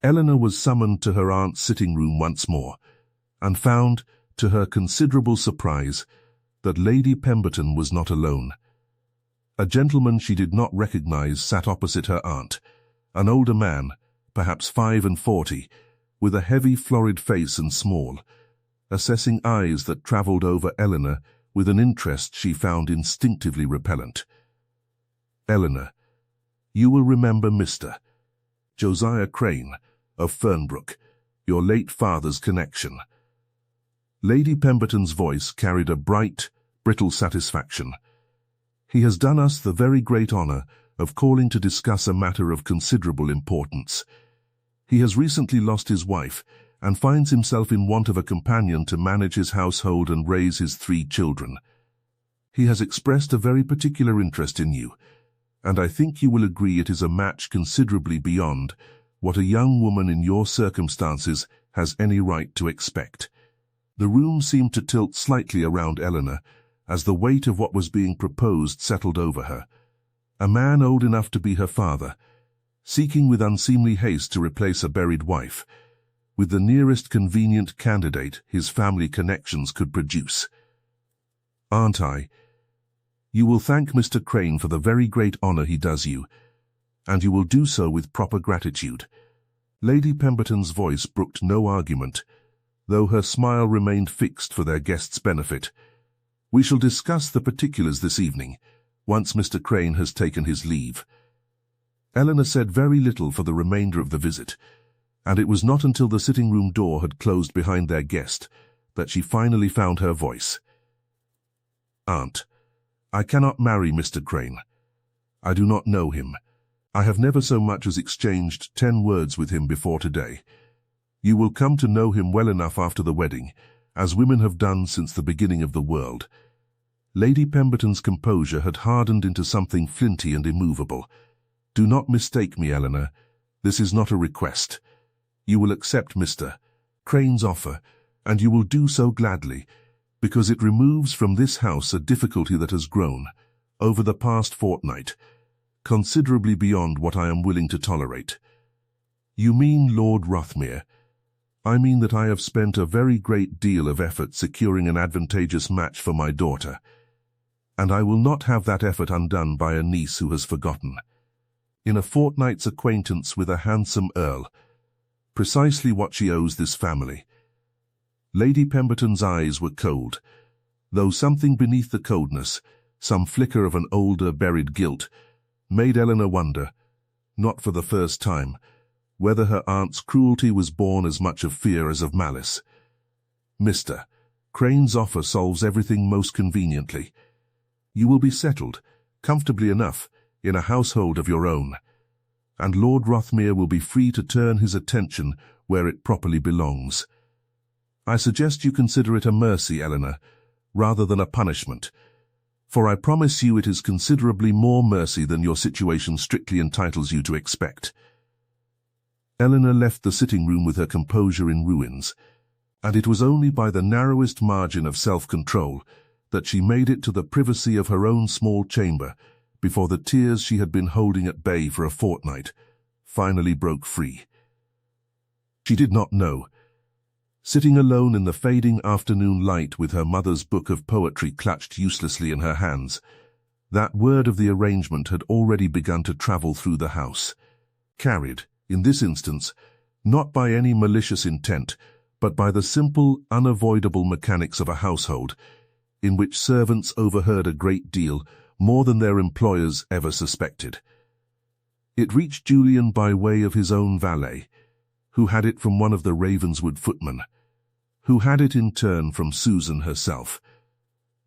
Speaker 1: Eleanor was summoned to her aunt's sitting room once more, and found, to her considerable surprise, that Lady Pemberton was not alone. A gentleman she did not recognize sat opposite her aunt, an older man, perhaps 45, with a heavy florid face and small, assessing eyes that travelled over Eleanor with an interest she found instinctively repellent. "Eleanor, you will remember Mr. Josiah Crane, of Fernbrook, your late father's connection." Lady Pemberton's voice carried a bright, brittle satisfaction. "He has done us the very great honour of calling to discuss a matter of considerable importance. He has recently lost his wife, and finds himself in want of a companion to manage his household and raise his 3 children. He has expressed a very particular interest in you, and I think you will agree it is a match considerably beyond what a young woman in your circumstances has any right to expect." The room seemed to tilt slightly around Eleanor as the weight of what was being proposed settled over her. A man old enough to be her father, seeking with unseemly haste to replace a buried wife, with the nearest convenient candidate his family connections could produce. "Aren't I? You will thank Mr. Crane for the very great honour he does you, and you will do so with proper gratitude." Lady Pemberton's voice brooked no argument, though her smile remained fixed for their guest's benefit. "We shall discuss the particulars this evening, once Mr. Crane has taken his leave." Eleanor said very little for the remainder of the visit, and it was not until the sitting-room door had closed behind their guest that she finally found her voice. "Aunt, I cannot marry Mr. Crane. I do not know him. I have never so much as exchanged 10 words with him before today. You will come to know him well enough after the wedding, as women have done since the beginning of the world." Lady Pemberton's composure had hardened into something flinty and immovable. "Do not mistake me, Eleanor. This is not a request. You will accept Mr. Crane's offer, and you will do so gladly, because it removes from this house a difficulty that has grown, over the past fortnight, considerably beyond what I am willing to tolerate." "You mean Lord Ruthmere?" "I mean that I have spent a very great deal of effort securing an advantageous match for my daughter, and I will not have that effort undone by a niece who has forgotten. In a fortnight's acquaintance with a handsome Earl, precisely what she owes this family." Lady Pemberton's eyes were cold, though something beneath the coldness, some flicker of an older buried guilt, made Eleanor wonder, not for the first time, whether her aunt's cruelty was born as much of fear as of malice. "Mr. Crane's offer solves everything most conveniently. You will be settled, comfortably enough, in a household of your own, and Lord Ruthmere will be free to turn his attention where it properly belongs. I suggest you consider it a mercy, Eleanor, rather than a punishment, for I promise you it is considerably more mercy than your situation strictly entitles you to expect." Eleanor left the sitting room with her composure in ruins, and it was only by the narrowest margin of self-control that she made it to the privacy of her own small chamber before the tears she had been holding at bay for a fortnight finally broke free. She did not know. Sitting alone in the fading afternoon light with her mother's book of poetry clutched uselessly in her hands, that word of the arrangement had already begun to travel through the house, carried, in this instance, not by any malicious intent, but by the simple, unavoidable mechanics of a household, in which servants overheard a great deal, more than their employers ever suspected. It reached Julian by way of his own valet, who had it from one of the Ravenswood footmen, who had it in turn from Susan herself,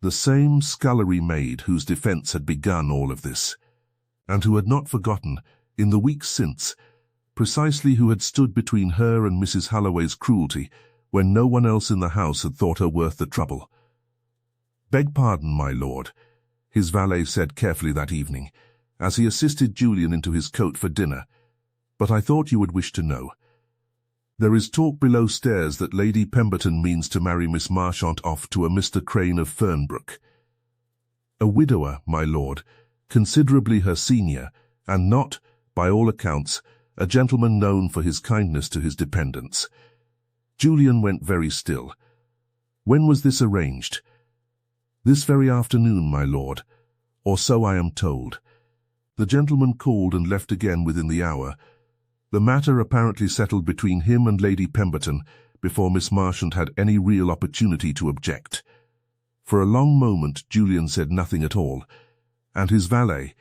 Speaker 1: the same scullery maid whose defence had begun all of this, and who had not forgotten, in the weeks since, precisely who had stood between her and Mrs. Holloway's cruelty when no one else in the house had thought her worth the trouble. "Beg pardon, my lord," his valet said carefully that evening, as he assisted Julian into his coat for dinner, "but I thought you would wish to know. There is talk below stairs that Lady Pemberton means to marry Miss Marchant off to a Mr. Crane of Fernbrook. A widower, my lord, considerably her senior, and not, by all accounts, a gentleman known for his kindness to his dependents." Julian went very still. "When was this arranged?" "This very afternoon, my lord, or so I am told. The gentleman called and left again within the hour. The matter apparently settled between him and Lady Pemberton before Miss Marchant had any real opportunity to object." For a long moment Julian said nothing at all, and his valet,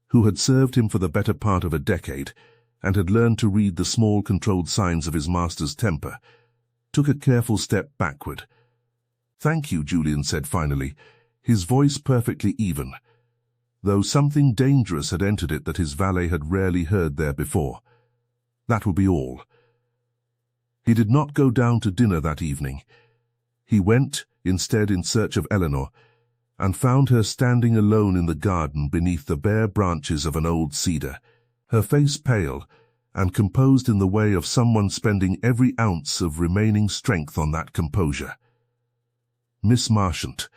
Speaker 1: who had served him for the better part of a decade and had learned to read the small controlled signs of his master's temper, took a careful step backward. "Thank you," Julian said finally, his voice perfectly even, though something dangerous had entered it that his valet had rarely heard there before. "That will be all." He did not go down to dinner that evening. He went, instead, in search of Eleanor, and found her standing alone in the garden beneath the bare branches of an old cedar, her face pale, and composed in the way of someone spending every ounce of remaining strength on that composure. "Miss Marchant."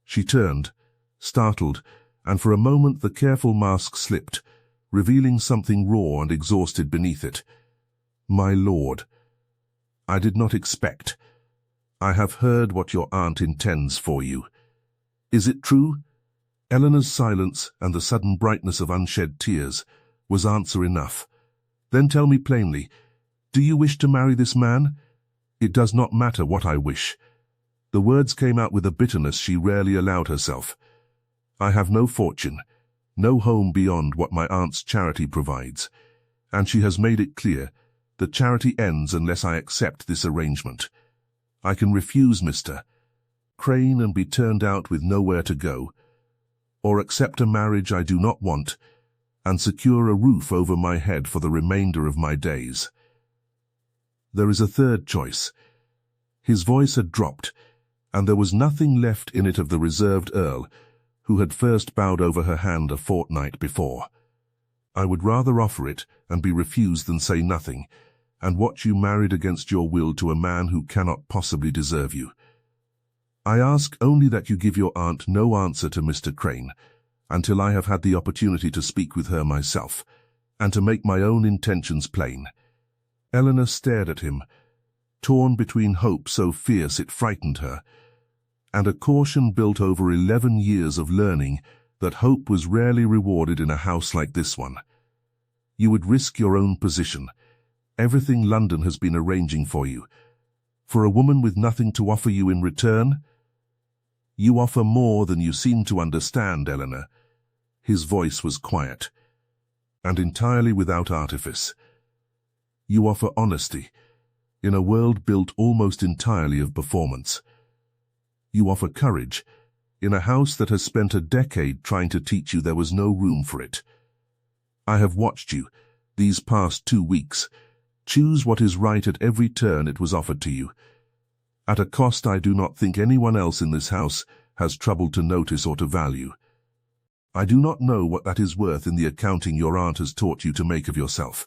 Speaker 1: She turned, startled, and for a moment the careful mask slipped, revealing something raw and exhausted beneath it. "My lord, I did not expect. I have heard what your aunt intends for you. Is it true?" Eleanor's silence and the sudden brightness of unshed tears was answer enough. "Then tell me plainly, do you wish to marry this man?" "It does not matter what I wish." The words came out with a bitterness she rarely allowed herself. "I have no fortune, no home beyond what my aunt's charity provides, and she has made it clear that charity ends unless I accept this arrangement. I can refuse Mr. Crane and be turned out with nowhere to go, or accept a marriage I do not want and secure a roof over my head for the remainder of my days. There is a third choice." His voice had dropped, and there was nothing left in it of the reserved Earl, who had first bowed over her hand a fortnight before. "I would rather offer it and be refused than say nothing, and watch you married against your will to a man who cannot possibly deserve you. I ask only that you give your aunt no answer to Mr. Crane, until I have had the opportunity to speak with her myself, and to make my own intentions plain." Eleanor stared at him, torn between hope so fierce it frightened her, and a caution built over 11 years of learning that hope was rarely rewarded in a house like this one. "You would risk your own position, everything London has been arranging for you, for a woman with nothing to offer you in return?" "You offer more than you seem to understand, Eleanor." His voice was quiet, and entirely without artifice. "You offer honesty, in a world built almost entirely of performance. You offer courage, in a house that has spent a decade trying to teach you there was no room for it. I have watched you, these past 2 weeks, choose what is right at every turn it was offered to you, at a cost I do not think anyone else in this house has troubled to notice or to value. I do not know what that is worth in the accounting your aunt has taught you to make of yourself.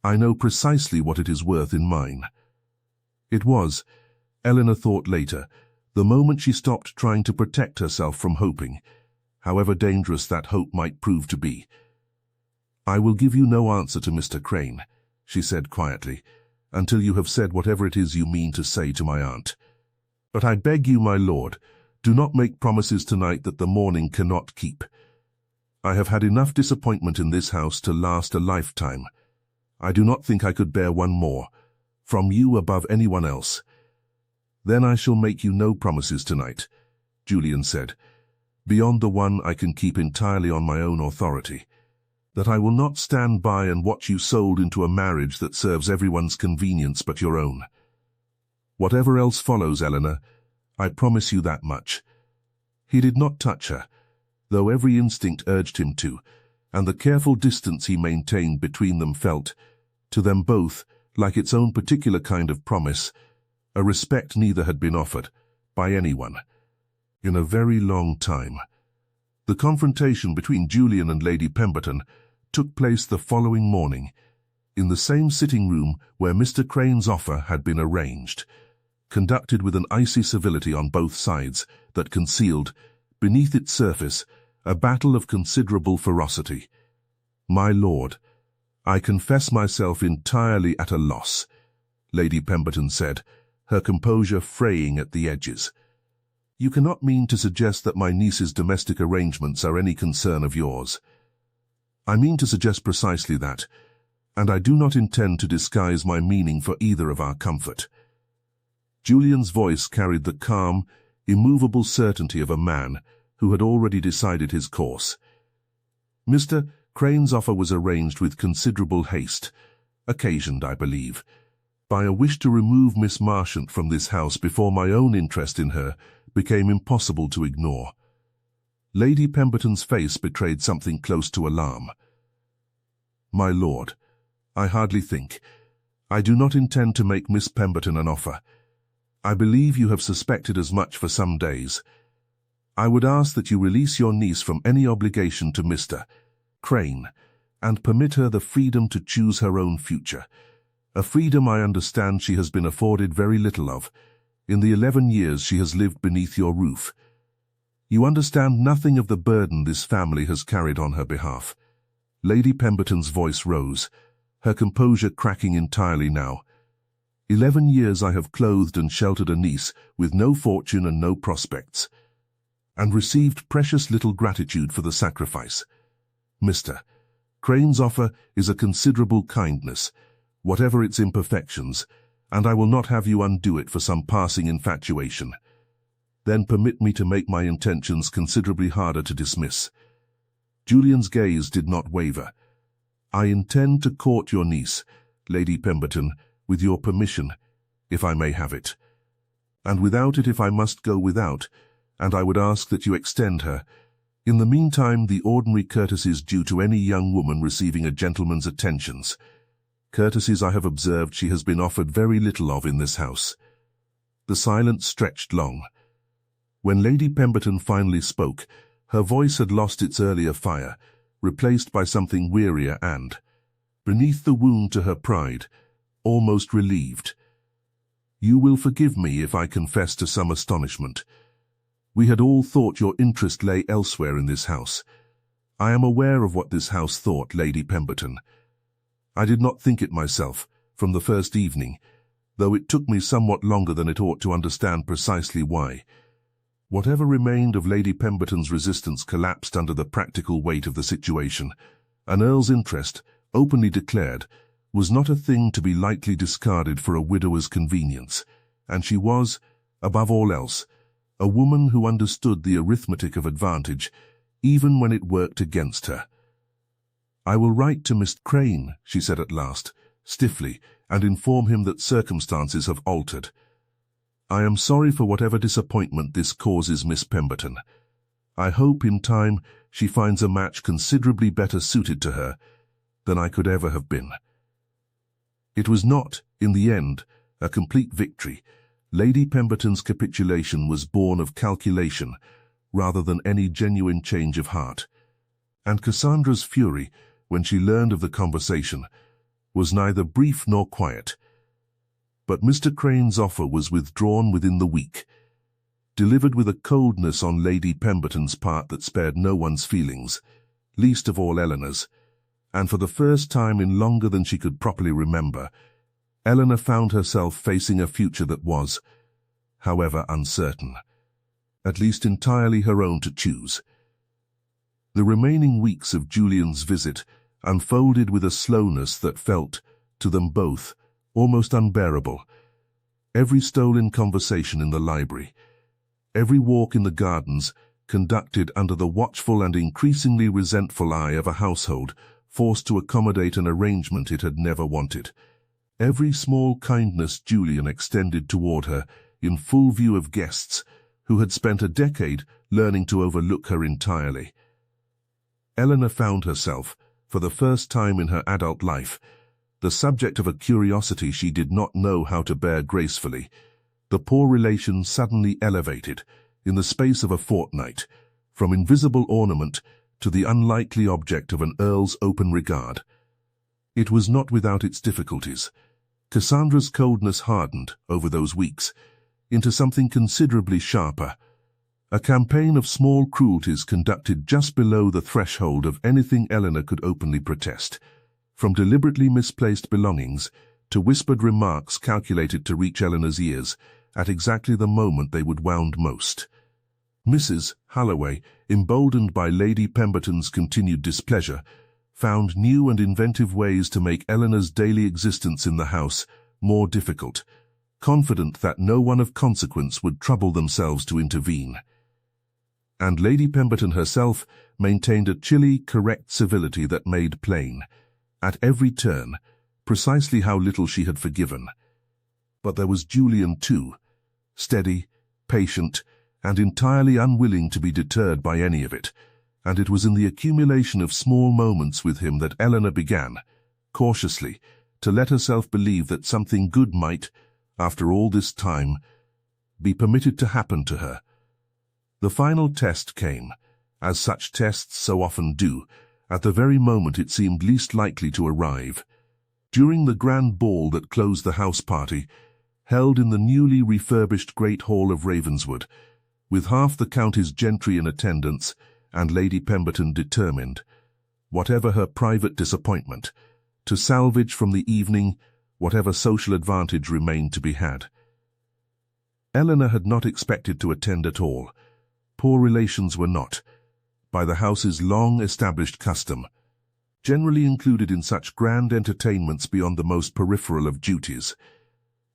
Speaker 1: I know precisely what it is worth in mine. It was, Eleanor thought later, the moment she stopped trying to protect herself from hoping, however dangerous that hope might prove to be. "I will give you no answer to Mr. Crane," she said quietly, "until you have said whatever it is you mean to say to my aunt. But I beg you, my lord, do not make promises tonight that the morning cannot keep. I have had enough disappointment in this house to last a lifetime. I do not think I could bear one more, from you above anyone else." "Then I shall make you no promises tonight," Julian said, "beyond the one I can keep entirely on my own authority, that I will not stand by and watch you sold into a marriage that serves everyone's convenience but your own. Whatever else follows, Eleanor, I promise you that much." He did not touch her, though every instinct urged him to, and the careful distance he maintained between them felt, to them both, like its own particular kind of promise, a respect neither had been offered, by anyone, in a very long time. The confrontation between Julian and Lady Pemberton took place the following morning, in the same sitting room where Mr. Crane's offer had been arranged, conducted with an icy civility on both sides that concealed, beneath its surface, a battle of considerable ferocity. "My lord, I confess myself entirely at a loss," Lady Pemberton said, her composure fraying at the edges. "You cannot mean to suggest that my niece's domestic arrangements are any concern of yours." "I mean to suggest precisely that, and I do not intend to disguise my meaning for either of our comfort." Julian's voice carried the calm, immovable certainty of a man who had already decided his course. "Mr. Crane's offer was arranged with considerable haste, occasioned, I believe, by a wish to remove Miss Marchant from this house before my own interest in her became impossible to ignore." Lady Pemberton's face betrayed something close to alarm. "My lord, I hardly think. I do not intend to make Miss Pemberton an offer. I believe you have suspected as much for some days. I would ask that you release your niece from any obligation to Mr. Crane, and permit her the freedom to choose her own future, a freedom I understand she has been afforded very little of, in the 11 years she has lived beneath your roof. You understand nothing of the burden this family has carried on her behalf." Lady Pemberton's voice rose, her composure cracking entirely now. 11 years I have clothed and sheltered a niece with no fortune and no prospects, and received precious little gratitude for the sacrifice. Mr. Crane's offer is a considerable kindness, whatever its imperfections, and I will not have you undo it for some passing infatuation. Then permit me to make my intentions considerably harder to dismiss." Julian's gaze did not waver. "I intend to court your niece, Lady Pemberton, with your permission, if I may have it. And without it if I must go without, and I would ask that you extend her, in the meantime, the ordinary courtesies due to any young woman receiving a gentleman's attentions. Courtesies I have observed she has been offered very little of in this house." The silence stretched long. When Lady Pemberton finally spoke, her voice had lost its earlier fire, replaced by something wearier and, beneath the wound to her pride, almost relieved. "You will forgive me if I confess to some astonishment. We had all thought your interest lay elsewhere in this house. I am aware of what this house thought, Lady Pemberton. I did not think it myself, from the first evening, though it took me somewhat longer than it ought to understand precisely why." Whatever remained of Lady Pemberton's resistance collapsed under the practical weight of the situation. An earl's interest, openly declared, was not a thing to be lightly discarded for a widower's convenience, and she was, above all else, a woman who understood the arithmetic of advantage, even when it worked against her. "I will write to Mr. Crane," she said at last, stiffly, "and inform him that circumstances have altered. I am sorry for whatever disappointment this causes Miss Pemberton. I hope in time she finds a match considerably better suited to her than I could ever have been." It was not, in the end, a complete victory. Lady Pemberton's capitulation was born of calculation rather than any genuine change of heart. And Cassandra's fury, when she learned of the conversation, was neither brief nor quiet. But Mr. Crane's offer was withdrawn within the week, delivered with a coldness on Lady Pemberton's part that spared no one's feelings, least of all Eleanor's, and for the first time in longer than she could properly remember, Eleanor found herself facing a future that was, however, uncertain, at least entirely her own to choose. The remaining weeks of Julian's visit unfolded with a slowness that felt, to them both, almost unbearable. Every stolen conversation in the library, every walk in the gardens, conducted under the watchful and increasingly resentful eye of a household forced to accommodate an arrangement it had never wanted. Every small kindness Julian extended toward her, in full view of guests who had spent a decade learning to overlook her entirely. Eleanor found herself, for the first time in her adult life, the subject of a curiosity she did not know how to bear gracefully. The poor relation suddenly elevated, in the space of a fortnight, from invisible ornament to the unlikely object of an earl's open regard. It was not without its difficulties. Cassandra's coldness hardened, over those weeks, into something considerably sharper. A campaign of small cruelties conducted just below the threshold of anything Eleanor could openly protest, from deliberately misplaced belongings to whispered remarks calculated to reach Eleanor's ears at exactly the moment they would wound most. Mrs. Holloway, emboldened by Lady Pemberton's continued displeasure, found new and inventive ways to make Eleanor's daily existence in the house more difficult, confident that no one of consequence would trouble themselves to intervene. And Lady Pemberton herself maintained a chilly, correct civility that made plain, at every turn, precisely how little she had forgiven. But there was Julian too, steady, patient, and entirely unwilling to be deterred by any of it, and it was in the accumulation of small moments with him that Eleanor began, cautiously, to let herself believe that something good might, after all this time, be permitted to happen to her. The final test came, as such tests so often do, at the very moment it seemed least likely to arrive. During the grand ball that closed the house party, held in the newly refurbished Great Hall of Ravenswood, with half the county's gentry in attendance, and Lady Pemberton determined, whatever her private disappointment, to salvage from the evening whatever social advantage remained to be had. Eleanor had not expected to attend at all. Poor relations were not, by the house's long-established custom, generally included in such grand entertainments beyond the most peripheral of duties.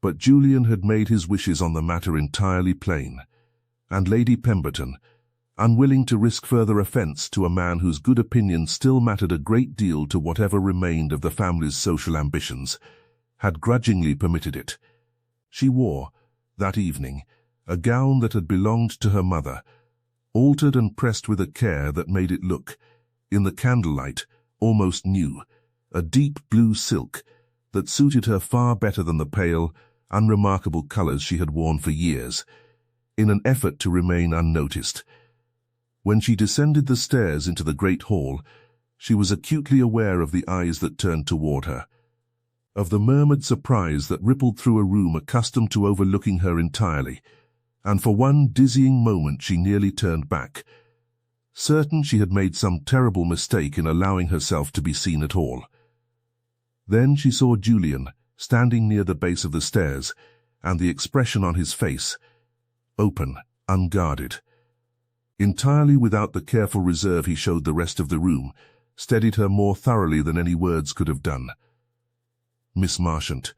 Speaker 1: But Julian had made his wishes on the matter entirely plain, and Lady Pemberton, unwilling to risk further offence to a man whose good opinion still mattered a great deal to whatever remained of the family's social ambitions, had grudgingly permitted it. She wore, that evening, a gown that had belonged to her mother, altered and pressed with a care that made it look, in the candlelight, almost new, a deep blue silk that suited her far better than the pale, unremarkable colours she had worn for years, in an effort to remain unnoticed. When she descended the stairs into the great hall, she was acutely aware of the eyes that turned toward her, of the murmured surprise that rippled through a room accustomed to overlooking her entirely, and for one dizzying moment she nearly turned back, certain she had made some terrible mistake in allowing herself to be seen at all. Then she saw Julian, standing near the base of the stairs, and the expression on his face, open, unguarded, entirely without the careful reserve he showed the rest of the room, steadied her more thoroughly than any words could have done. Miss Marchant.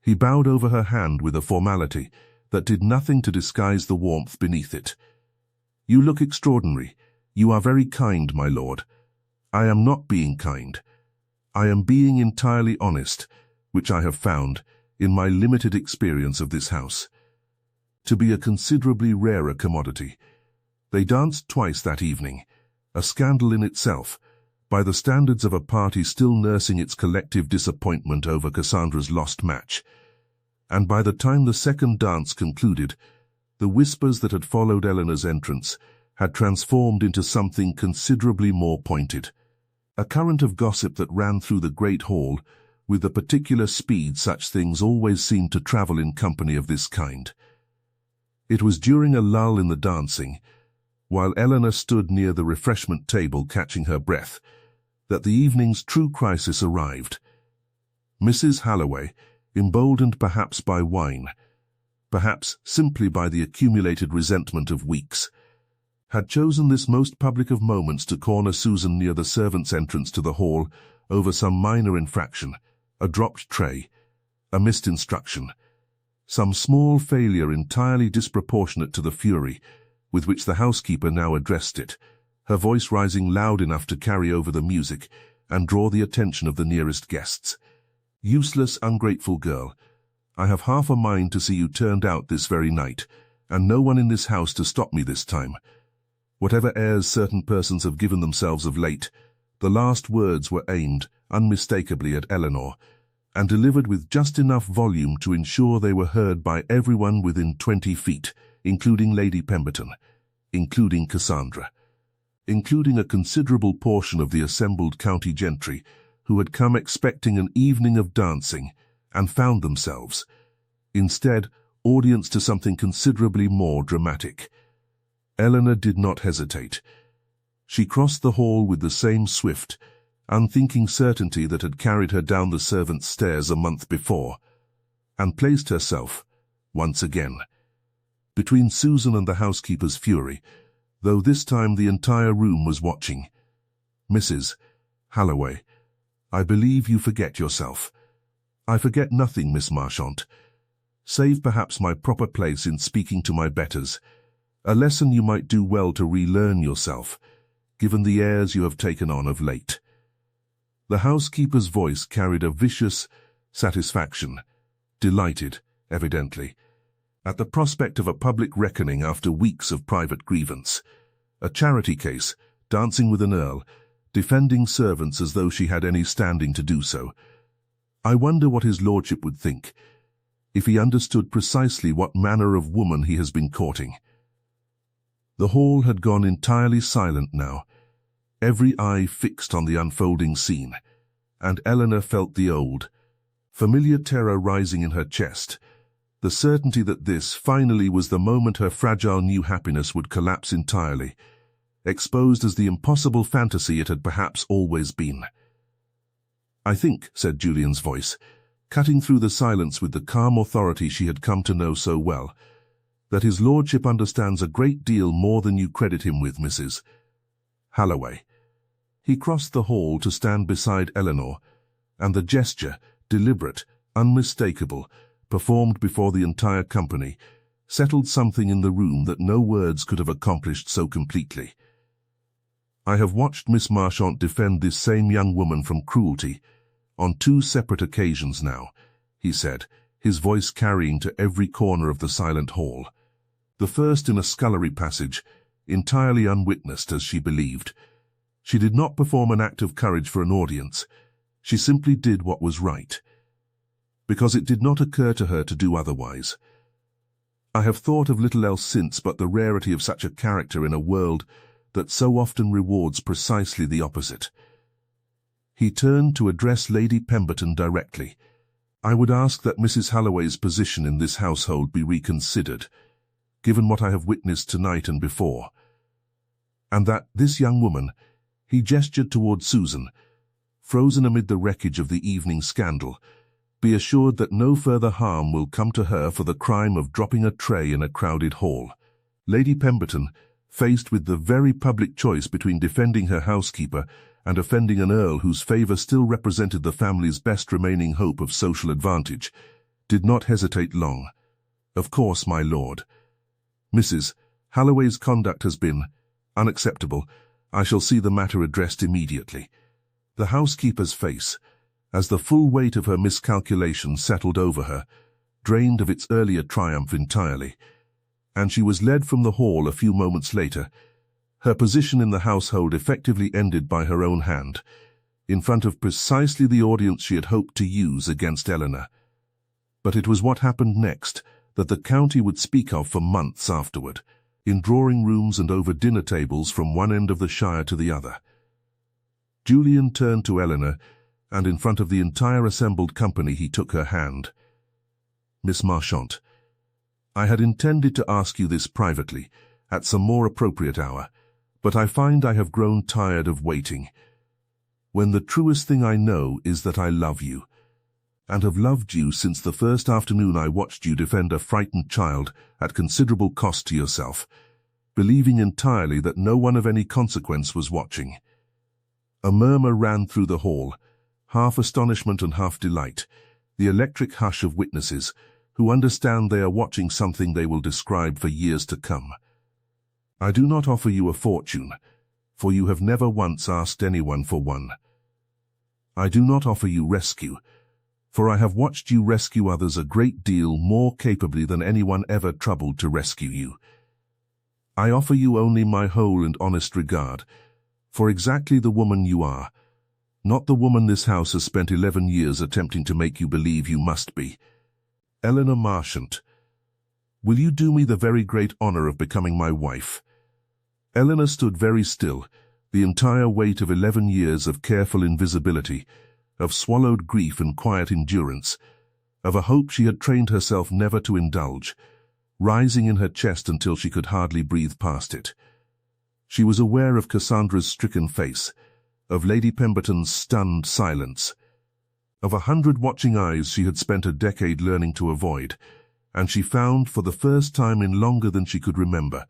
Speaker 1: He bowed over her hand with a formality that did nothing to disguise the warmth beneath it. You look extraordinary. You are very kind, my lord. I am not being kind. I am being entirely honest, which I have found, in my limited experience of this house, to be a considerably rarer commodity. They danced twice that evening, a scandal in itself, by the standards of a party still nursing its collective disappointment over Cassandra's lost match. And by the time the second dance concluded, the whispers that had followed Eleanor's entrance had transformed into something considerably more pointed. A current of gossip that ran through the great hall with the particular speed such things always seem to travel in company of this kind. It was during a lull in the dancing, while Eleanor stood near the refreshment table catching her breath, that the evening's true crisis arrived. Mrs. Halloway, emboldened perhaps by wine, perhaps simply by the accumulated resentment of weeks, had chosen this most public of moments to corner Susan near the servants' entrance to the hall over some minor infraction, a dropped tray, a missed instruction, some small failure entirely disproportionate to the fury with which the housekeeper now addressed it, her voice rising loud enough to carry over the music and draw the attention of the nearest guests. "Useless, ungrateful girl, I have half a mind to see you turned out this very night, and no one in this house to stop me this time." Whatever airs certain persons have given themselves of late, the last words were aimed unmistakably at Eleanor, and delivered with just enough volume to ensure they were heard by everyone within 20 feet, including Lady Pemberton, including Cassandra, including a considerable portion of the assembled county gentry who had come expecting an evening of dancing and found themselves, instead, audience to something considerably more dramatic. Eleanor did not hesitate. She crossed the hall with the same swift, unthinking certainty that had carried her down the servants' stairs a month before, and placed herself, once again, between Susan and the housekeeper's fury, though this time the entire room was watching. "Mrs. Halloway, I believe you forget yourself." "I forget nothing, Miss Marchant, save perhaps my proper place in speaking to my betters, a lesson you might do well to relearn yourself, given the airs you have taken on of late." The housekeeper's voice carried a vicious satisfaction, delighted, evidently, at the prospect of a public reckoning after weeks of private grievance, a charity case, dancing with an earl, defending servants as though she had any standing to do so. "I wonder what his lordship would think, if he understood precisely what manner of woman he has been courting." The hall had gone entirely silent now, every eye fixed on the unfolding scene, and Eleanor felt the old, familiar terror rising in her chest, the certainty that this, finally, was the moment her fragile new happiness would collapse entirely, exposed as the impossible fantasy it had perhaps always been. "I think," said Julian's voice, cutting through the silence with the calm authority she had come to know so well, "that his lordship understands a great deal more than you credit him with, Mrs. Halloway." He crossed the hall to stand beside Eleanor, and the gesture, deliberate, unmistakable, performed before the entire company, settled something in the room that no words could have accomplished so completely. "I have watched Miss Marchant defend this same young woman from cruelty on 2 separate occasions now," he said, his voice carrying to every corner of the silent hall. "The first in a scullery passage, entirely unwitnessed as she believed. She did not perform an act of courage for an audience. She simply did what was right, because it did not occur to her to do otherwise. I have thought of little else since but the rarity of such a character in a world that so often rewards precisely the opposite." He turned to address Lady Pemberton directly. "I would ask that Mrs. Halloway's position in this household be reconsidered, given what I have witnessed tonight and before, and that this young woman," he gestured toward Susan, "frozen amid the wreckage of the evening scandal, be assured that no further harm will come to her for the crime of dropping a tray in a crowded hall." Lady Pemberton, faced with the very public choice between defending her housekeeper and offending an earl whose favour still represented the family's best remaining hope of social advantage, did not hesitate long. "Of course, my lord. Mrs. Halloway's conduct has been unacceptable. I shall see the matter addressed immediately." The housekeeper's face, as the full weight of her miscalculation settled over her, drained of its earlier triumph entirely, and she was led from the hall a few moments later, her position in the household effectively ended by her own hand, in front of precisely the audience she had hoped to use against Eleanor. But it was what happened next that the county would speak of for months afterward, in drawing-rooms and over dinner tables from one end of the shire to the other. Julian turned to Eleanor and in front of the entire assembled company he took her hand. "Miss Marchant, I had intended to ask you this privately, at some more appropriate hour, but I find I have grown tired of waiting, when the truest thing I know is that I love you, and have loved you since the first afternoon I watched you defend a frightened child at considerable cost to yourself, believing entirely that no one of any consequence was watching." A murmur ran through the hall, half astonishment and half delight, the electric hush of witnesses who understand they are watching something they will describe for years to come. "I do not offer you a fortune, for you have never once asked anyone for one. I do not offer you rescue, for I have watched you rescue others a great deal more capably than anyone ever troubled to rescue you. I offer you only my whole and honest regard, for exactly the woman you are, not the woman this house has spent 11 years attempting to make you believe you must be. Eleanor Marchant, will you do me the very great honor of becoming my wife?" Eleanor stood very still, the entire weight of 11 years of careful invisibility, of swallowed grief and quiet endurance, of a hope she had trained herself never to indulge, rising in her chest until she could hardly breathe past it. She was aware of Cassandra's stricken face, of Lady Pemberton's stunned silence, of 100 watching eyes she had spent a decade learning to avoid, and she found, for the first time in longer than she could remember,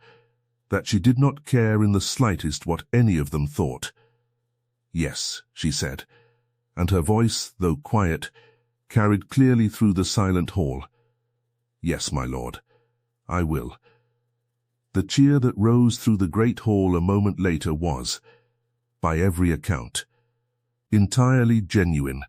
Speaker 1: that she did not care in the slightest what any of them thought. "Yes," she said, and her voice, though quiet, carried clearly through the silent hall. "Yes, my lord, I will." The cheer that rose through the great hall a moment later was, by every account, entirely genuine,